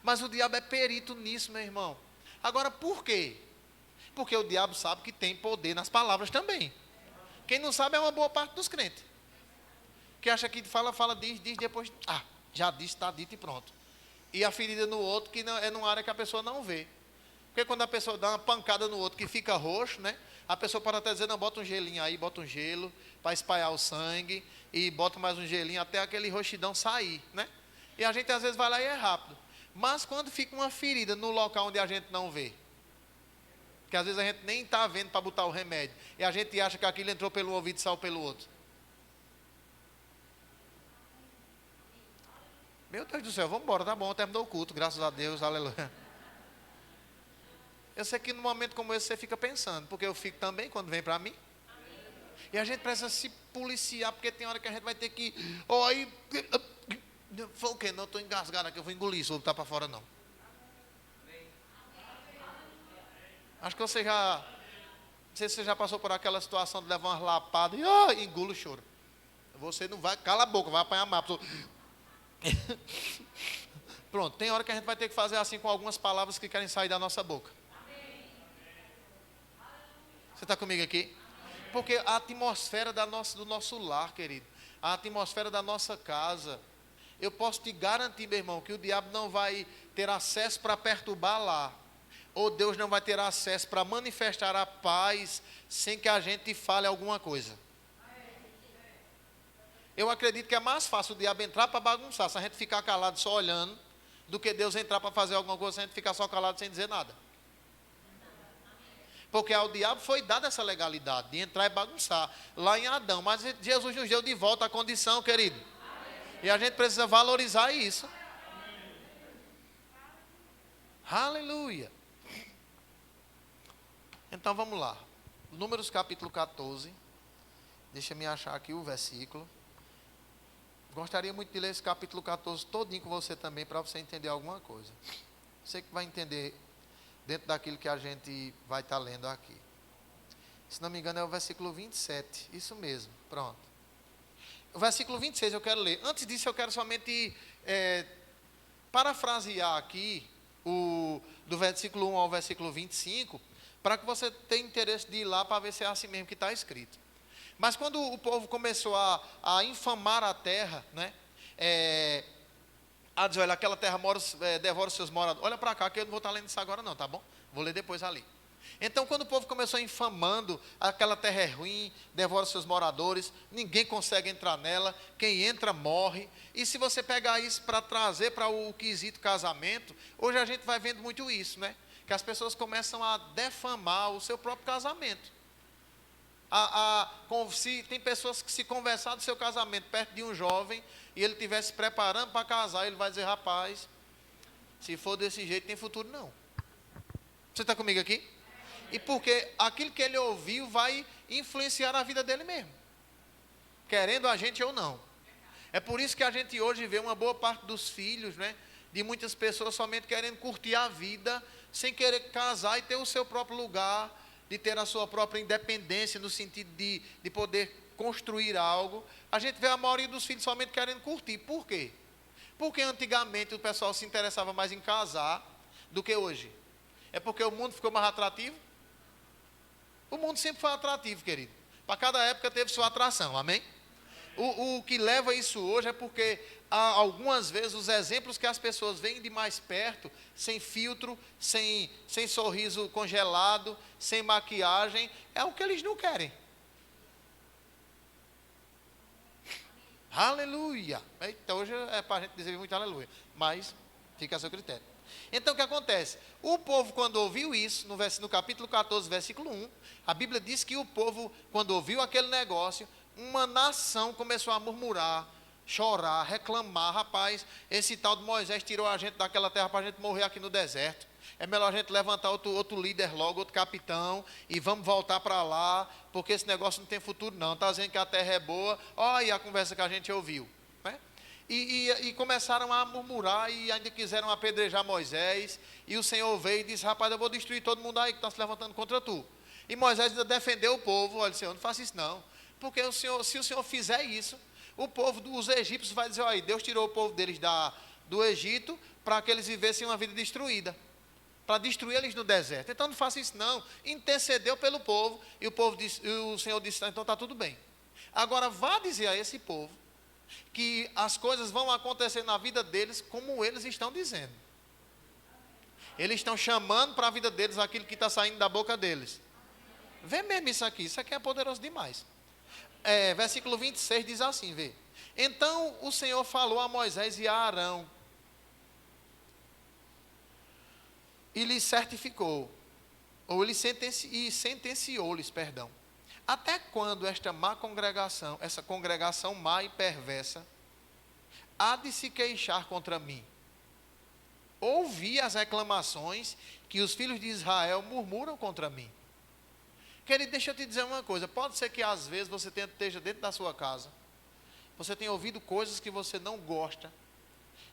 Mas o diabo é perito nisso, meu irmão. Agora, por quê? Porque o diabo sabe que tem poder nas palavras também. Quem não sabe é uma boa parte dos crentes. Que acha que fala, diz, depois, já disse, está dito e pronto. E a ferida no outro, que não, é numa área que a pessoa não vê. Porque quando a pessoa dá uma pancada no outro que fica roxo, né? A pessoa pode até dizer, não, bota um gelinho aí, bota um gelo para espalhar o sangue, e bota mais um gelinho até aquele roxidão sair, né? E a gente às vezes vai lá e é rápido. Mas quando fica uma ferida no local onde a gente não vê, que às vezes a gente nem está vendo para botar o remédio, e a gente acha que aquilo entrou pelo ouvido e saiu pelo outro. Meu Deus do céu, vamos embora, tá bom, terminou o culto, graças a Deus, aleluia. Eu sei que num momento como esse você fica pensando, porque eu fico também quando vem para mim. E a gente precisa se policiar, porque tem hora que a gente vai ter que... Foi o quê? Não, estou engasgado aqui, eu vou engolir, isso não está para fora não. Acho que você já Não sei se você já passou por aquela situação de levar umas lapadas e engula o choro. Você não vai, cala a boca, vai apanhar mais. Pronto, tem hora que a gente vai ter que fazer assim com algumas palavras que querem sair da nossa boca. Você está comigo aqui? Porque a atmosfera do nosso lar, querido, a atmosfera da nossa casa, eu posso te garantir, meu irmão, que o diabo não vai ter acesso para perturbar lá. Ou Deus não vai ter acesso para manifestar a paz sem que a gente fale alguma coisa. Eu acredito que é mais fácil o diabo entrar para bagunçar, se a gente ficar calado só olhando, do que Deus entrar para fazer alguma coisa, se a gente ficar só calado sem dizer nada. Porque ao diabo foi dada essa legalidade de entrar e bagunçar, lá em Adão. Mas Jesus nos deu de volta a condição, querido. E a gente precisa valorizar isso. Aleluia. Então vamos lá. Números capítulo 14. Deixa eu achar aqui o versículo. Gostaria muito de ler esse capítulo 14 todinho com você também, para você entender alguma coisa. Você que vai entender dentro daquilo que a gente vai estar lendo aqui. Se não me engano é o versículo 27. Isso mesmo, pronto. O versículo 26 eu quero ler. Antes disso eu quero somente parafrasear aqui do versículo 1 ao versículo 25, para que você tenha interesse de ir lá para ver se é assim mesmo que está escrito. Mas quando o povo começou a infamar a terra, né, a dizer, olha, aquela terra devora os seus moradores. Olha para cá que eu não vou estar lendo isso agora não, tá bom? Vou ler depois ali. Então, quando o povo começou infamando, aquela terra é ruim, devora os seus moradores, ninguém consegue entrar nela, quem entra morre. E se você pegar isso para trazer para o quesito casamento, hoje a gente vai vendo muito isso, né? Que as pessoas começam a defamar o seu próprio casamento. Se tem pessoas que, se conversar do seu casamento perto de um jovem e ele estiver se preparando para casar, ele vai dizer, rapaz, se for desse jeito, tem futuro não. Você está comigo aqui? E porque aquilo que ele ouviu vai influenciar a vida dele mesmo, querendo a gente ou não. É por isso que a gente hoje vê uma boa parte dos filhos, né, de muitas pessoas somente querendo curtir a vida, sem querer casar e ter o seu próprio lugar, de ter a sua própria independência, no sentido de poder construir algo. A gente vê a maioria dos filhos somente querendo curtir. Por quê? Porque antigamente o pessoal se interessava mais em casar do que hoje. É porque o mundo ficou mais atrativo? O mundo sempre foi atrativo, querido. Para cada época teve sua atração, amém? O que leva isso hoje é porque algumas vezes os exemplos que as pessoas veem de mais perto, sem filtro, sem sorriso congelado, sem maquiagem, é o que eles não querem. Aleluia. Eita, hoje é para a gente dizer muito aleluia, mas fica a seu critério. Então o que acontece? O povo, quando ouviu isso, no capítulo 14, versículo 1, a Bíblia diz que o povo, quando ouviu aquele negócio, uma nação começou a murmurar, chorar, reclamar. Rapaz, esse tal de Moisés tirou a gente daquela terra para a gente morrer aqui no deserto. É melhor a gente levantar outro líder logo, outro capitão, e vamos voltar para lá, porque esse negócio não tem futuro não. Está dizendo que a terra é boa. Olha a conversa que a gente ouviu, né? E começaram a murmurar e ainda quiseram apedrejar Moisés. E o Senhor veio e disse, rapaz, eu vou destruir todo mundo aí que está se levantando contra tu. E Moisés ainda defendeu o povo. Olha, Senhor, não faça isso não. Porque se o Senhor fizer isso, o povo dos egípcios vai dizer, olha, Deus tirou o povo deles do Egito para que eles vivessem uma vida destruída, para destruir eles no deserto. Então não faça isso não. Intercedeu pelo povo e o Senhor disse, então está tudo bem. Agora vá dizer a esse povo que as coisas vão acontecer na vida deles como eles estão dizendo. Eles estão chamando para a vida deles aquilo que está saindo da boca deles. Vê mesmo isso aqui é poderoso demais. Versículo 26 diz assim, vê. Então o Senhor falou a Moisés e a Arão, e lhes certificou, ou ele sentenciou-lhes, perdão. Até quando esta má congregação, essa congregação má e perversa, há de se queixar contra mim? Ouvi as reclamações que os filhos de Israel murmuram contra mim. Querido, deixa eu te dizer uma coisa. Pode ser que às vezes você esteja dentro da sua casa, você tenha ouvido coisas que você não gosta,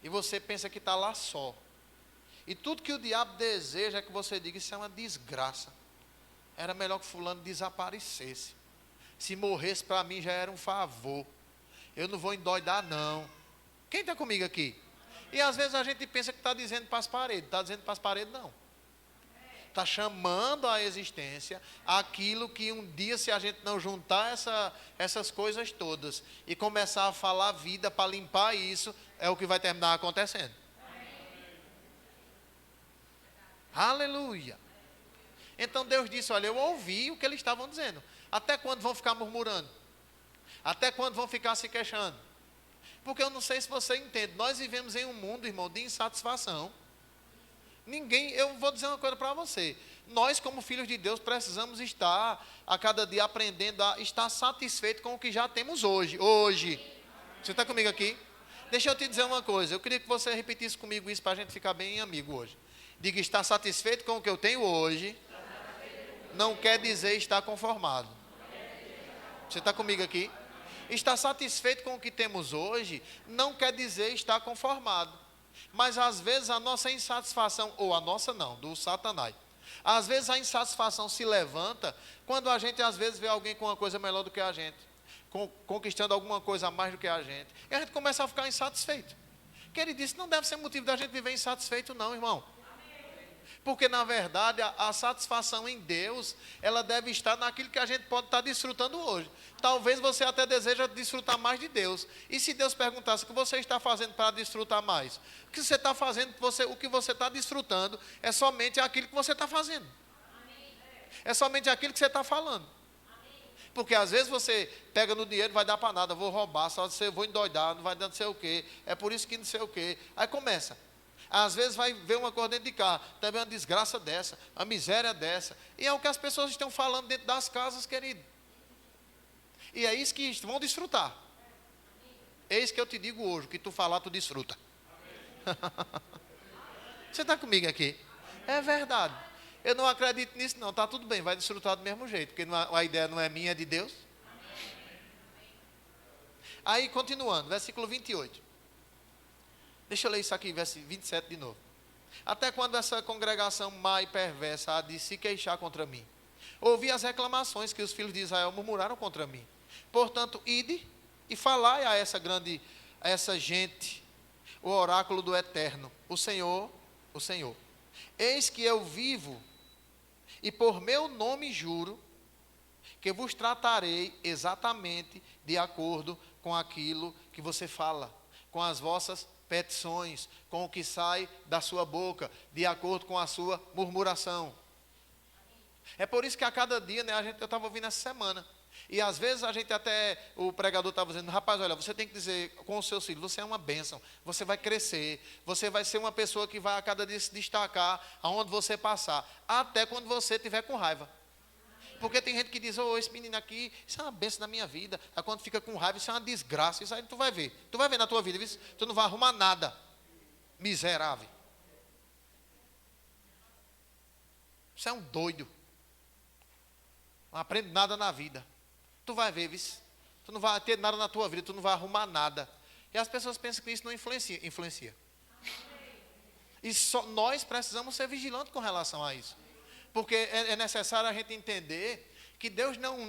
e você pensa que está lá só. E tudo que o diabo deseja é que você diga, isso é uma desgraça. Era melhor que fulano desaparecesse. Se morresse para mim já era um favor. Eu não vou endoidar não. Quem está comigo aqui? E às vezes a gente pensa que está dizendo para as paredes. Está dizendo para as paredes não. Está chamando à existência aquilo que um dia, se a gente não juntar essas coisas todas e começar a falar vida para limpar isso, é o que vai terminar acontecendo. Aleluia. Então Deus disse, olha, eu ouvi o que eles estavam dizendo. Até quando vão ficar murmurando? Até quando vão ficar se queixando? Porque eu não sei se você entende, nós vivemos em um mundo, irmão, de insatisfação. Eu vou dizer uma coisa para você. Nós, como filhos de Deus, precisamos estar a cada dia aprendendo a estar satisfeito com o que já temos hoje. Hoje. Você está comigo aqui? Deixa eu te dizer uma coisa. Eu queria que você repetisse comigo isso para a gente ficar bem amigo hoje. Diga, estar satisfeito com o que eu tenho hoje não quer dizer estar conformado. Você está comigo aqui? Estar satisfeito com o que temos hoje não quer dizer estar conformado. Mas às vezes a nossa insatisfação, ou a nossa não, do Satanás. Às vezes a insatisfação se levanta quando a gente às vezes vê alguém com uma coisa melhor do que a gente, conquistando alguma coisa a mais do que a gente. E a gente começa a ficar insatisfeito. Que ele disse, não deve ser motivo da gente viver insatisfeito não, irmão. Porque na verdade a satisfação em Deus, ela deve estar naquilo que a gente pode estar desfrutando hoje. Talvez você até deseja desfrutar mais de Deus. E se Deus perguntasse o que você está fazendo para desfrutar mais? O que você está fazendo, o que você está desfrutando é somente aquilo que você está fazendo. É somente aquilo que você está falando. Porque às vezes você pega no dinheiro, não vai dar para nada, vou roubar, só você vou endoidar, não vai dar não sei o quê, é por isso que não sei o quê. Aí começa. Às vezes vai ver uma coisa dentro de carro, também uma desgraça dessa, uma miséria dessa. E é o que as pessoas estão falando dentro das casas, querido. E é isso que vão desfrutar. Eis que eu te digo hoje, o que tu falar, tu desfruta. Você está comigo aqui? É verdade. Eu não acredito nisso não, está tudo bem, vai desfrutar do mesmo jeito, porque a ideia não é minha, é de Deus. Aí, continuando, versículo 28. Deixa eu ler isso aqui, versículo 27 de novo. Até quando essa congregação má e perversa há de se queixar contra mim? Ouvi as reclamações que os filhos de Israel murmuraram contra mim. Portanto, ide e falai a essa gente, o oráculo do Eterno, o Senhor. Eis que eu vivo e por meu nome juro que vos tratarei exatamente de acordo com aquilo que você fala, com as vossas petições, com o que sai da sua boca, de acordo com a sua murmuração. É por isso que a cada dia, né, eu estava ouvindo essa semana, e às vezes o pregador estava dizendo, rapaz, olha, você tem que dizer com os seus filhos, você é uma bênção, você vai crescer, você vai ser uma pessoa que vai a cada dia se destacar, aonde você passar, até quando você estiver com raiva. Porque tem gente que diz, esse menino aqui, isso é uma bênção na minha vida. Aí quando fica com raiva, isso é uma desgraça. Isso aí tu vai ver. Tu vai ver na tua vida, viu? Tu não vai arrumar nada. Miserável. Você é um doido. Não aprende nada na vida. Tu vai ver, viu? Tu não vai ter nada na tua vida, tu não vai arrumar nada. E as pessoas pensam que isso não influencia. Influencia. E nós precisamos ser vigilantes com relação a isso. Porque é necessário a gente entender que Deus não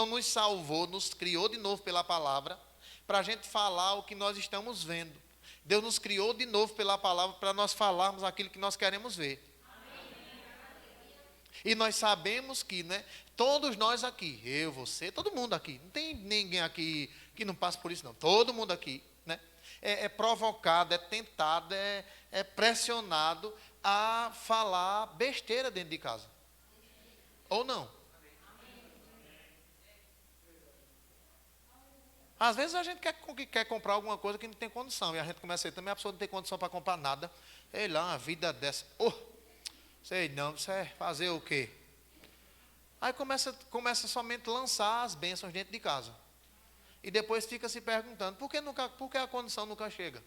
nos salvou, nos criou de novo pela palavra, para a gente falar o que nós estamos vendo. Deus nos criou de novo pela palavra para nós falarmos aquilo que nós queremos ver. E nós sabemos que, né, todos nós aqui, eu, você, todo mundo aqui, não tem ninguém aqui que não passe por isso não, todo mundo aqui, né, é provocado, é tentado, é pressionado a falar besteira dentro de casa. Ou não? Às vezes a gente quer comprar alguma coisa que não tem condição. E a gente começa a dizer, também a pessoa não tem condição para comprar nada. Sei lá, uma vida dessa. Sei não, você é fazer o quê? Aí começa somente a lançar as bênçãos dentro de casa. E depois fica se perguntando, por que a condição nunca chega?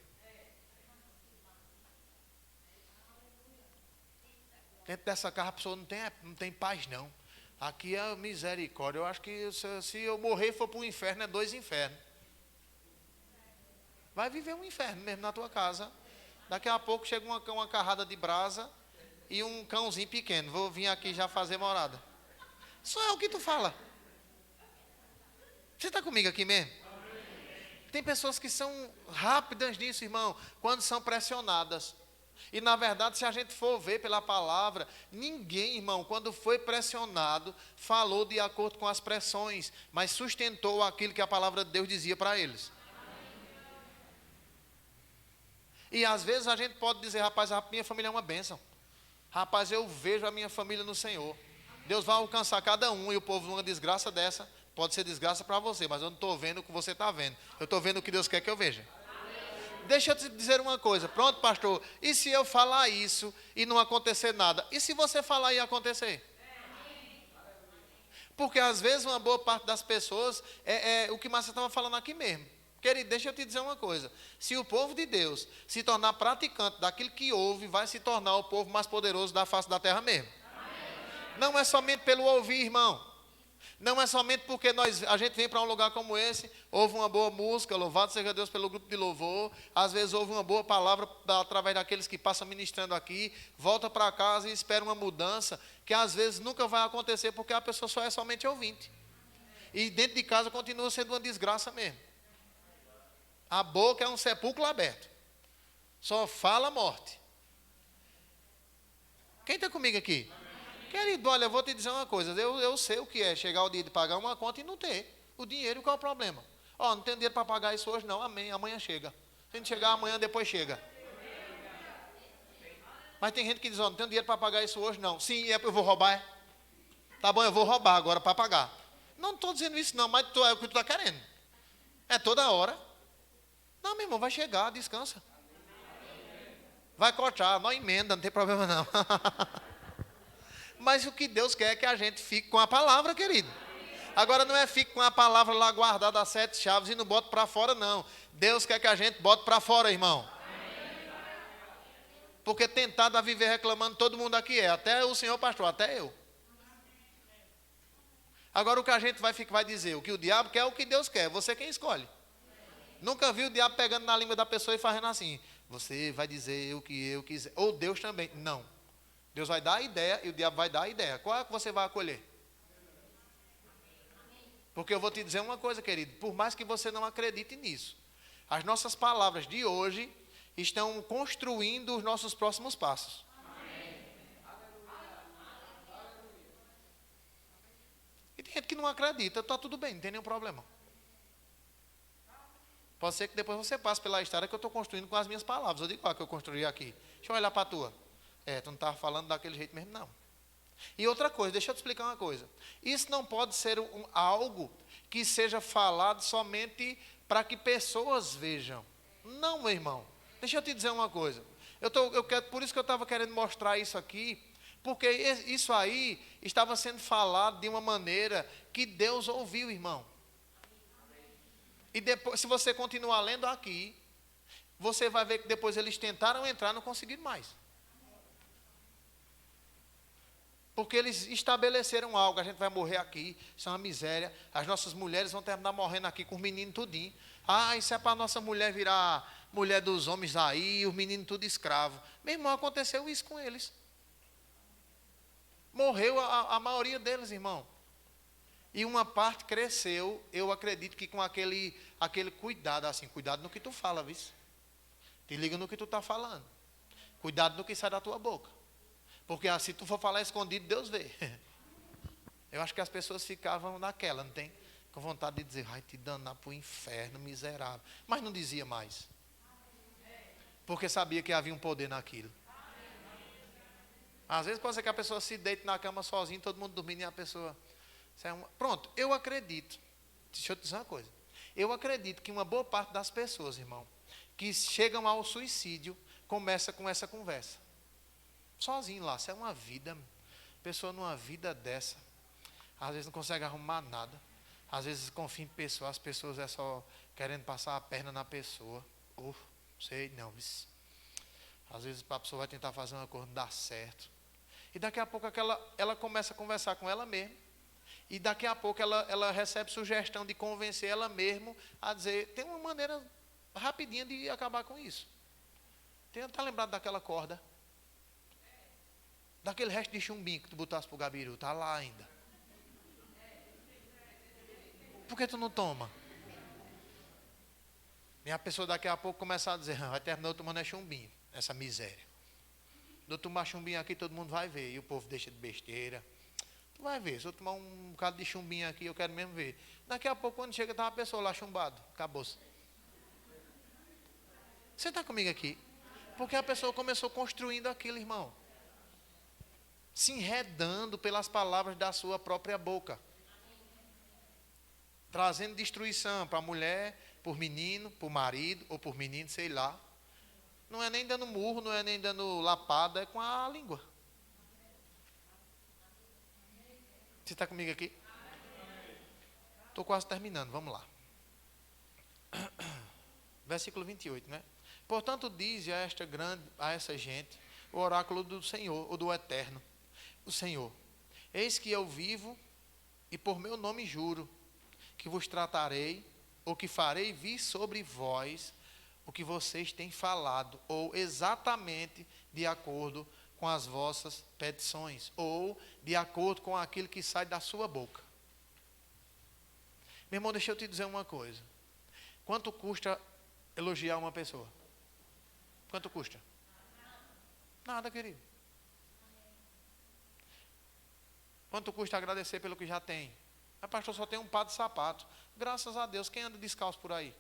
Dentro dessa casa a pessoa não tem paz não. Aqui é misericórdia. Eu acho que se eu morrer e for para o inferno, é 2 infernos. Vai viver um inferno mesmo na tua casa. Daqui a pouco chega uma carrada de brasa e um cãozinho pequeno. Vou vir aqui já fazer morada. Só é o que tu fala. Você está comigo aqui mesmo? Tem pessoas que são rápidas nisso, irmão, quando são pressionadas. E na verdade, se a gente for ver pela palavra, ninguém, irmão, quando foi pressionado, falou de acordo com as pressões, mas sustentou aquilo que a palavra de Deus dizia para eles. E às vezes a gente pode dizer, rapaz, a minha família é uma bênção. Rapaz, eu vejo a minha família no Senhor. Deus vai alcançar cada um e o povo numa desgraça dessa, pode ser desgraça para você, mas eu não estou vendo o que você está vendo. Eu estou vendo o que Deus quer que eu veja. Deixa eu te dizer uma coisa. Pronto, pastor, e se eu falar isso e não acontecer nada? E se você falar e acontecer? Porque às vezes uma boa parte das pessoas, é o que Márcia estava falando aqui mesmo. Querido, deixa eu te dizer uma coisa. Se o povo de Deus se tornar praticante daquilo que ouve, vai se tornar o povo mais poderoso da face da terra mesmo. Não é somente pelo ouvir, irmão. Não é somente porque a gente vem para um lugar como esse, ouve uma boa música, louvado seja Deus pelo grupo de louvor, às vezes ouve uma boa palavra através daqueles que passam ministrando aqui, volta para casa e espera uma mudança, que às vezes nunca vai acontecer porque a pessoa só é somente ouvinte. E dentro de casa continua sendo uma desgraça mesmo. A boca é um sepulcro aberto. Só fala morte. Quem está comigo aqui? Querido, olha, eu vou te dizer uma coisa. Eu sei o que é chegar o dia de pagar uma conta e não ter o dinheiro. Qual é o problema? Não tenho dinheiro para pagar isso hoje não. Amém, amanhã chega. Se a gente chegar amanhã, depois chega. Mas tem gente que diz, não tenho dinheiro para pagar isso hoje não. Sim, eu vou roubar. Tá bom, eu vou roubar agora para pagar. Não estou dizendo isso não, mas é o que tu está querendo. É toda hora. Não, meu irmão, vai chegar, descansa. Vai cortar, não emenda, não tem problema não. Mas o que Deus quer é que a gente fique com a palavra, querido. Agora não é fique com a palavra lá guardada às 7 chaves e não bote para fora, não. Deus quer que a gente bote para fora, irmão. Porque tentado a viver reclamando, todo mundo aqui é. Até o senhor pastor, até eu. Agora o que a gente vai dizer? O que o diabo quer é o que Deus quer. Você quem escolhe. Nunca vi o diabo pegando na língua da pessoa e fazendo assim. Você vai dizer o que eu quiser. Ou Deus também. Não. Deus vai dar a ideia e o diabo vai dar a ideia. Qual é que você vai acolher? Porque eu vou te dizer uma coisa, querido. Por mais que você não acredite nisso, as nossas palavras de hoje estão construindo os nossos próximos passos. E tem gente que não acredita. Está tudo bem, não tem nenhum problema. Pode ser que depois você passe pela história que eu estou construindo com as minhas palavras. Eu digo qual que eu construí aqui. Deixa eu olhar para a tua. Tu não estava falando daquele jeito mesmo, não. E outra coisa, deixa eu te explicar uma coisa. Isso não pode ser algo que seja falado somente para que pessoas vejam. Não, meu irmão. Deixa eu te dizer uma coisa. Por isso que eu estava querendo mostrar isso aqui, porque isso aí estava sendo falado de uma maneira que Deus ouviu, irmão. E depois, se você continuar lendo aqui, você vai ver que depois eles tentaram entrar e não conseguiram mais. Porque eles estabeleceram algo, a gente vai morrer aqui, isso é uma miséria, as nossas mulheres vão terminar morrendo aqui com os meninos tudinho. Isso é para a nossa mulher virar mulher dos homens aí, os meninos tudo escravo. Meu irmão, aconteceu isso com eles. Morreu a maioria deles, irmão. E uma parte cresceu, eu acredito que com aquele cuidado, assim, cuidado no que tu fala, viu? Te liga no que tu está falando. Cuidado no que sai da tua boca. Porque se tu for falar escondido, Deus vê. Eu acho que as pessoas ficavam naquela, não tem? Com vontade de dizer, vai te danar para o inferno, miserável. Mas não dizia mais. Porque sabia que havia um poder naquilo. Às vezes pode ser que a pessoa se deite na cama sozinha, todo mundo dormindo e a pessoa... Pronto, eu acredito. Deixa eu te dizer uma coisa. Eu acredito que uma boa parte das pessoas, irmão, que chegam ao suicídio, começa com essa conversa. Sozinho lá, isso é uma vida, pessoa numa vida dessa, às vezes não consegue arrumar nada, às vezes confia em pessoas, as pessoas é só querendo passar a perna na pessoa, sei não, às vezes a pessoa vai tentar fazer uma coisa, não dá certo, e daqui a pouco ela começa a conversar com ela mesma, e daqui a pouco ela recebe sugestão de convencer ela mesma a dizer, tem uma maneira rapidinha de acabar com isso, está lembrado daquela corda? Daquele resto de chumbinho que tu botasse pro gabiru, está lá ainda. Por que tu não toma? E a pessoa daqui a pouco começa a dizer, vai terminar tomando chumbinho, essa miséria. Eu tomar chumbinho aqui, todo mundo vai ver. E o povo deixa de besteira. Tu vai ver, se eu tomar um bocado de chumbinho aqui, eu quero mesmo ver. Daqui a pouco, quando chega, tá uma pessoa lá chumbado. Acabou-se. Você está comigo aqui? Porque a pessoa começou construindo aquilo, irmão. Se enredando pelas palavras da sua própria boca. Trazendo destruição para a mulher, por menino, por marido, ou por menino, sei lá. Não é nem dando murro, não é nem dando lapada, é com a língua. Você está comigo aqui? Estou quase terminando, vamos lá. Versículo 28, né? Portanto, diz a essa gente, o oráculo do Senhor, ou do Eterno, o Senhor, eis que eu vivo, e por meu nome juro, que vos tratarei, ou que farei vir sobre vós, o que vocês têm falado, ou exatamente de acordo com as vossas petições, ou de acordo com aquilo que sai da sua boca. Meu irmão, deixa eu te dizer uma coisa. Quanto custa elogiar uma pessoa? Quanto custa? Nada, querido. Quanto custa agradecer pelo que já tem? A pastor só tem um par de sapato. Graças a Deus, quem anda descalço por aí?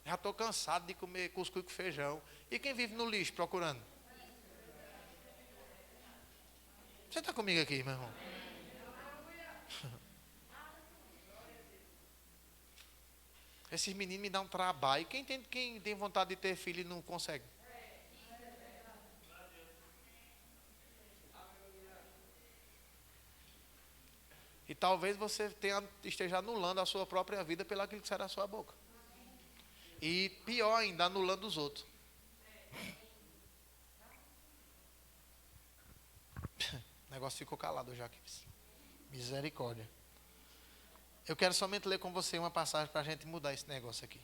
Já estou cansado de comer cuscuz com feijão. E quem vive no lixo procurando? Você está comigo aqui, meu irmão? Esses meninos me dão um trabalho. Quem tem vontade de ter filho e não consegue? E talvez você esteja anulando a sua própria vida pelo aquilo que sai da sua boca. E pior ainda, anulando os outros. O negócio ficou calado já aqui. Misericórdia. Eu quero somente ler com você uma passagem para a gente mudar esse negócio aqui.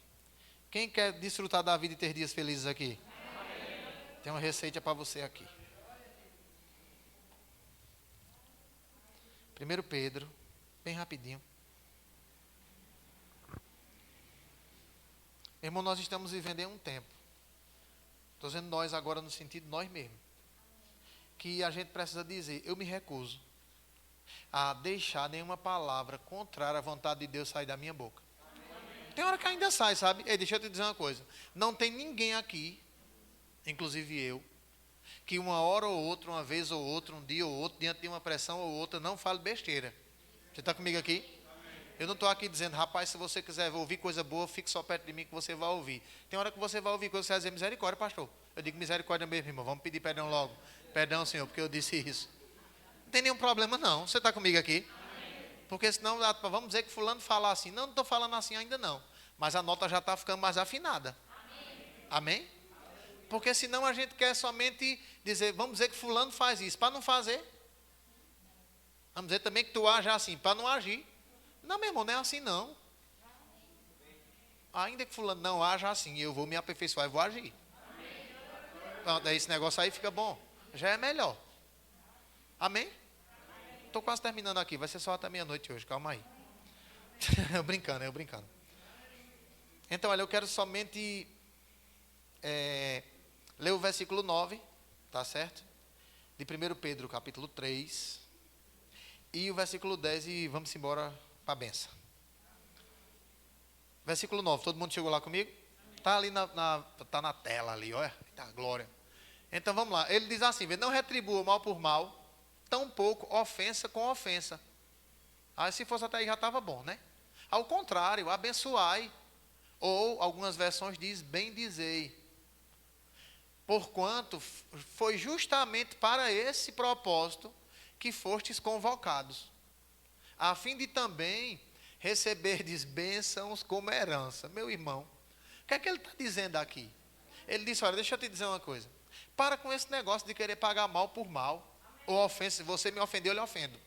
Quem quer desfrutar da vida e ter dias felizes aqui? Amém. Tem uma receita para você aqui. 1 Pedro, bem rapidinho. Irmão, nós estamos vivendo em um tempo. Estou dizendo nós agora no sentido nós mesmos. Que a gente precisa dizer, eu me recuso a deixar nenhuma palavra contrária à vontade de Deus sair da minha boca. Tem hora que ainda sai, sabe? Ei, deixa eu te dizer uma coisa. Não tem ninguém aqui, inclusive eu, que uma hora ou outra, uma vez ou outra, um dia ou outro, diante de uma pressão ou outra, não fale besteira. Você está comigo aqui? Eu não estou aqui dizendo, rapaz, se você quiser ouvir coisa boa, fique só perto de mim que você vai ouvir. Tem hora que você vai ouvir coisa que você vai dizer, misericórdia, pastor. Eu digo misericórdia mesmo, irmão. Vamos pedir perdão logo. Perdão, Senhor, porque eu disse isso. Não tem nenhum problema, não. Você está comigo aqui? Porque senão, vamos dizer que fulano fala assim. Não estou falando assim ainda não. Mas a nota já está ficando mais afinada. Amém? Porque senão a gente quer somente dizer, vamos dizer que fulano faz isso. Para não fazer. Vamos dizer também que tu age assim, para não agir. Não, meu irmão, não é assim não. Ainda que fulano não haja assim, eu vou me aperfeiçoar e vou agir. Então, daí esse negócio aí fica bom. Já é melhor. Amém? Estou quase terminando aqui, vai ser só até meia-noite hoje, calma aí. eu brincando. Então, olha, eu quero somente ler o versículo 9, tá certo? De 1 Pedro, capítulo 3. E o versículo 10 e vamos embora para a benção. Versículo 9, todo mundo chegou lá comigo? Está ali tá na tela ali, olha, tá, glória. Então vamos lá, ele diz assim, não retribua mal por mal, tampouco ofensa com ofensa. Aí se fosse até aí já estava bom, né? Ao contrário, abençoai, ou algumas versões diz, bendizei. Porquanto foi justamente para esse propósito que fostes convocados, a fim de também receberdes bênçãos como herança. Meu irmão, o que é que ele está dizendo aqui? Ele disse, olha, deixa eu te dizer uma coisa. Para com esse negócio de querer pagar mal por mal. Ou ofensa, se você me ofendeu, eu lhe ofendo.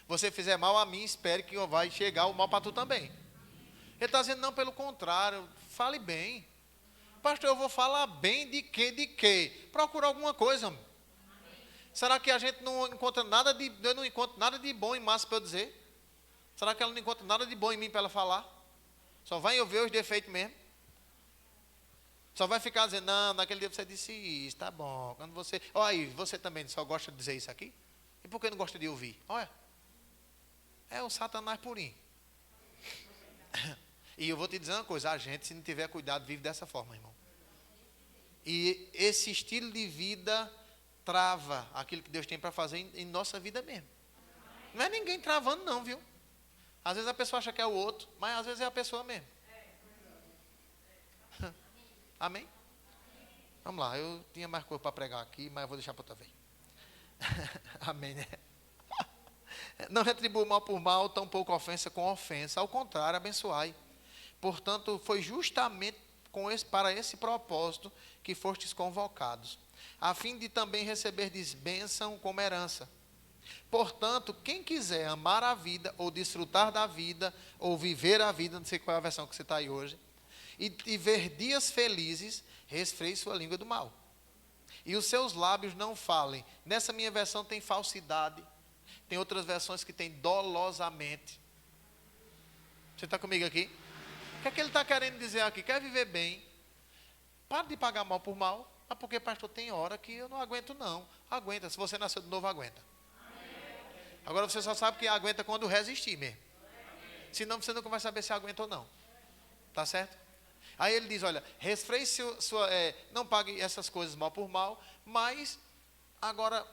Você fizer mal a mim, espere que vai chegar o mal para tu também. Ele está dizendo, não, pelo contrário, fale bem. Pastor, eu vou falar bem de quê? Procura alguma coisa. Será que a gente não encontra nada de... Eu não encontro nada de bom em Márcia para eu dizer? Será que ela não encontra nada de bom em mim para ela falar? Só vai eu ver os defeitos mesmo? Só vai ficar dizendo, não, naquele dia você disse isso, tá bom. Quando você... Olha aí, você também só gosta de dizer isso aqui? E por que não gosta de ouvir? Olha, é o Satanás purinho. E eu vou te dizer uma coisa, a gente, se não tiver cuidado, vive dessa forma, irmão. E esse estilo de vida trava aquilo que Deus tem para fazer em nossa vida mesmo. Não é ninguém travando não, viu? Às vezes a pessoa acha que é o outro, mas às vezes é a pessoa mesmo. Amém? Vamos lá, eu tinha mais coisa para pregar aqui, mas eu vou deixar para outra vez. Amém, né? Não retribua mal por mal, tampouco ofensa com ofensa. Ao contrário, abençoai. Portanto, foi justamente para esse propósito que fostes convocados, a fim de também receberdes bênção como herança. Portanto, quem quiser amar a vida, ou desfrutar da vida, ou viver a vida, não sei qual é a versão que você está aí hoje, e ver dias felizes, resfreie sua língua do mal. E os seus lábios não falem. Nessa minha versão tem falsidade. Tem outras versões que tem dolosamente. Você está comigo aqui? O que é que ele está querendo dizer aqui? Quer viver bem? Para de pagar mal por mal. Ah, porque pastor, tem hora que eu não aguento não. Aguenta, se você nasceu de novo, aguenta. Agora você só sabe que aguenta quando resistir mesmo. Senão você nunca vai saber se aguenta ou não. Tá certo? Aí ele diz, olha, resfreie não pague essas coisas mal por mal, mas agora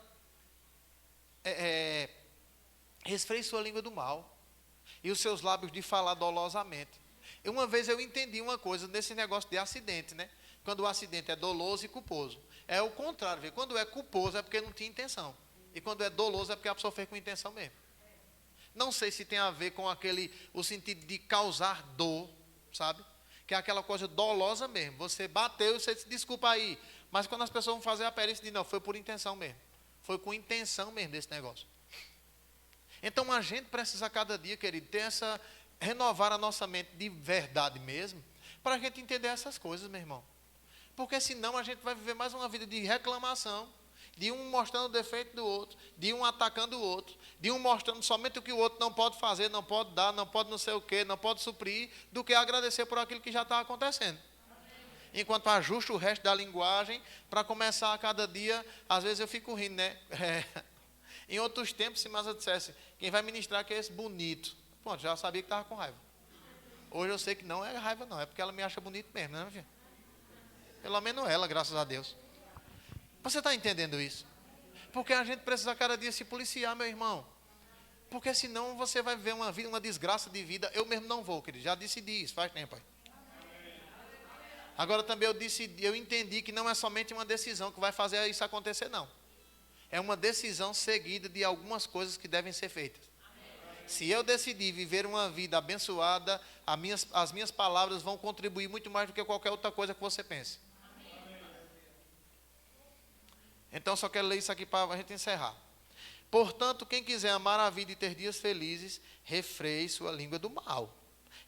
resfreie sua língua do mal e os seus lábios de falar dolosamente. E uma vez eu entendi uma coisa nesse negócio de acidente, né? Quando o acidente é doloso e culposo. É o contrário, viu? Quando é culposo é porque não tinha intenção. E quando é doloso é porque a pessoa fez com intenção mesmo. Não sei se tem a ver com o sentido de causar dor, sabe? Que é aquela coisa dolosa mesmo. Você bateu e você disse, desculpa aí. Mas quando as pessoas vão fazer a perícia, dizem, não, foi por intenção mesmo. Foi com intenção mesmo desse negócio. Então a gente precisa cada dia, querido, renovar a nossa mente de verdade mesmo, para a gente entender essas coisas, meu irmão. Porque senão a gente vai viver mais uma vida de reclamação, de um mostrando o defeito do outro, de um atacando o outro, de um mostrando somente o que o outro não pode fazer, não pode dar, não pode não sei o quê, não pode suprir, do que agradecer por aquilo que já está acontecendo. Enquanto ajusta o resto da linguagem, para começar a cada dia, às vezes eu fico rindo, né? Em outros tempos, se mais eu dissesse, quem vai ministrar que é esse bonito. Pronto, já sabia que estava com raiva. Hoje eu sei que não é raiva não, é porque ela me acha bonito mesmo, né, meu filho? Pelo menos ela, graças a Deus. Você está entendendo isso? Porque a gente precisa cada dia se policiar, meu irmão. Porque senão você vai viver uma desgraça de vida. Eu mesmo não vou, querido. Já decidi isso, faz tempo aí. Agora também eu entendi que não é somente uma decisão que vai fazer isso acontecer, não. É uma decisão seguida de algumas coisas que devem ser feitas. Se eu decidir viver uma vida abençoada, as minhas palavras vão contribuir muito mais do que qualquer outra coisa que você pense. Então, só quero ler isso aqui para a gente encerrar. Portanto, quem quiser amar a vida e ter dias felizes, refreie sua língua do mal.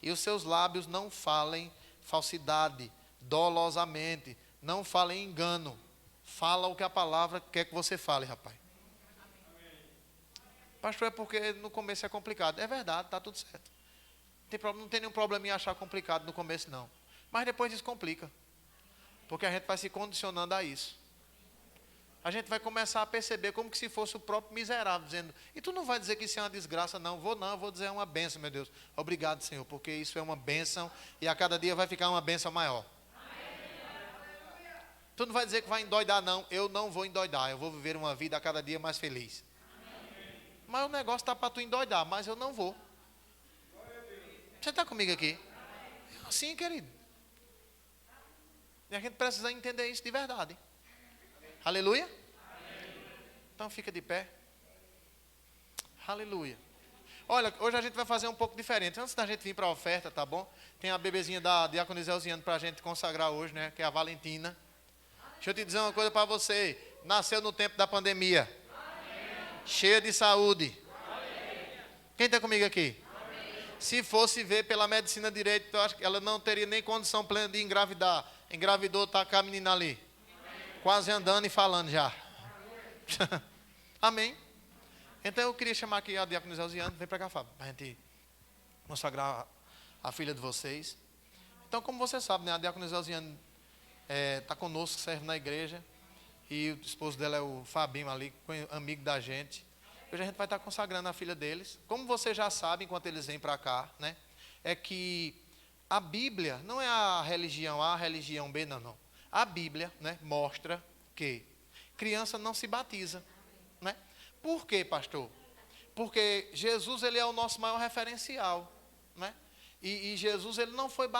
E os seus lábios não falem falsidade, dolosamente. Não falem engano. Fala o que a palavra quer que você fale, rapaz. Pastor, é porque no começo é complicado. É verdade, está tudo certo. Não tem nenhum problema em achar complicado no começo, não. Mas depois descomplica. Porque a gente vai se condicionando a isso. A gente vai começar a perceber como que se fosse o próprio miserável, dizendo, e tu não vai dizer que isso é uma desgraça, não. Eu vou dizer é uma bênção, meu Deus. Obrigado, Senhor, porque isso é uma bênção e a cada dia vai ficar uma bênção maior. Tu não vai dizer que vai endoidar, não. Eu não vou endoidar, eu vou viver uma vida a cada dia mais feliz. Mas o negócio está para tu endoidar, mas eu não vou. Você está comigo aqui? É assim, querido. E a gente precisa entender isso de verdade. Aleluia? Então fica de pé. Aleluia. Olha, hoje a gente vai fazer um pouco diferente. Antes da gente vir para a oferta, tá bom? Tem a bebezinha da Diaconisa Elziane para a gente consagrar hoje, né? Que é a Valentina. Deixa eu te dizer uma coisa para você. Nasceu no tempo da pandemia. Cheia de saúde. Quem está comigo aqui? Se fosse ver pela medicina direito, eu acho que ela não teria nem condição plena de engravidar. Engravidou, está com a menina ali. Quase andando e falando já. Amém? Então eu queria chamar aqui a diaconisa Elziane. Vem para cá, Fábio, para a gente consagrar a filha de vocês. Então, como você sabe, né, a diaconisa Elziane está conosco, serve na igreja. E o esposo dela é o Fabinho ali, amigo da gente. Hoje a gente vai estar consagrando a filha deles. Como você já sabe, enquanto eles vêm para cá, né? É que a Bíblia não é a religião A, a religião B, não. A Bíblia, né, mostra que criança não se batiza, né? Por quê, pastor? Porque Jesus, ele é o nosso maior referencial, né? E Jesus, ele não foi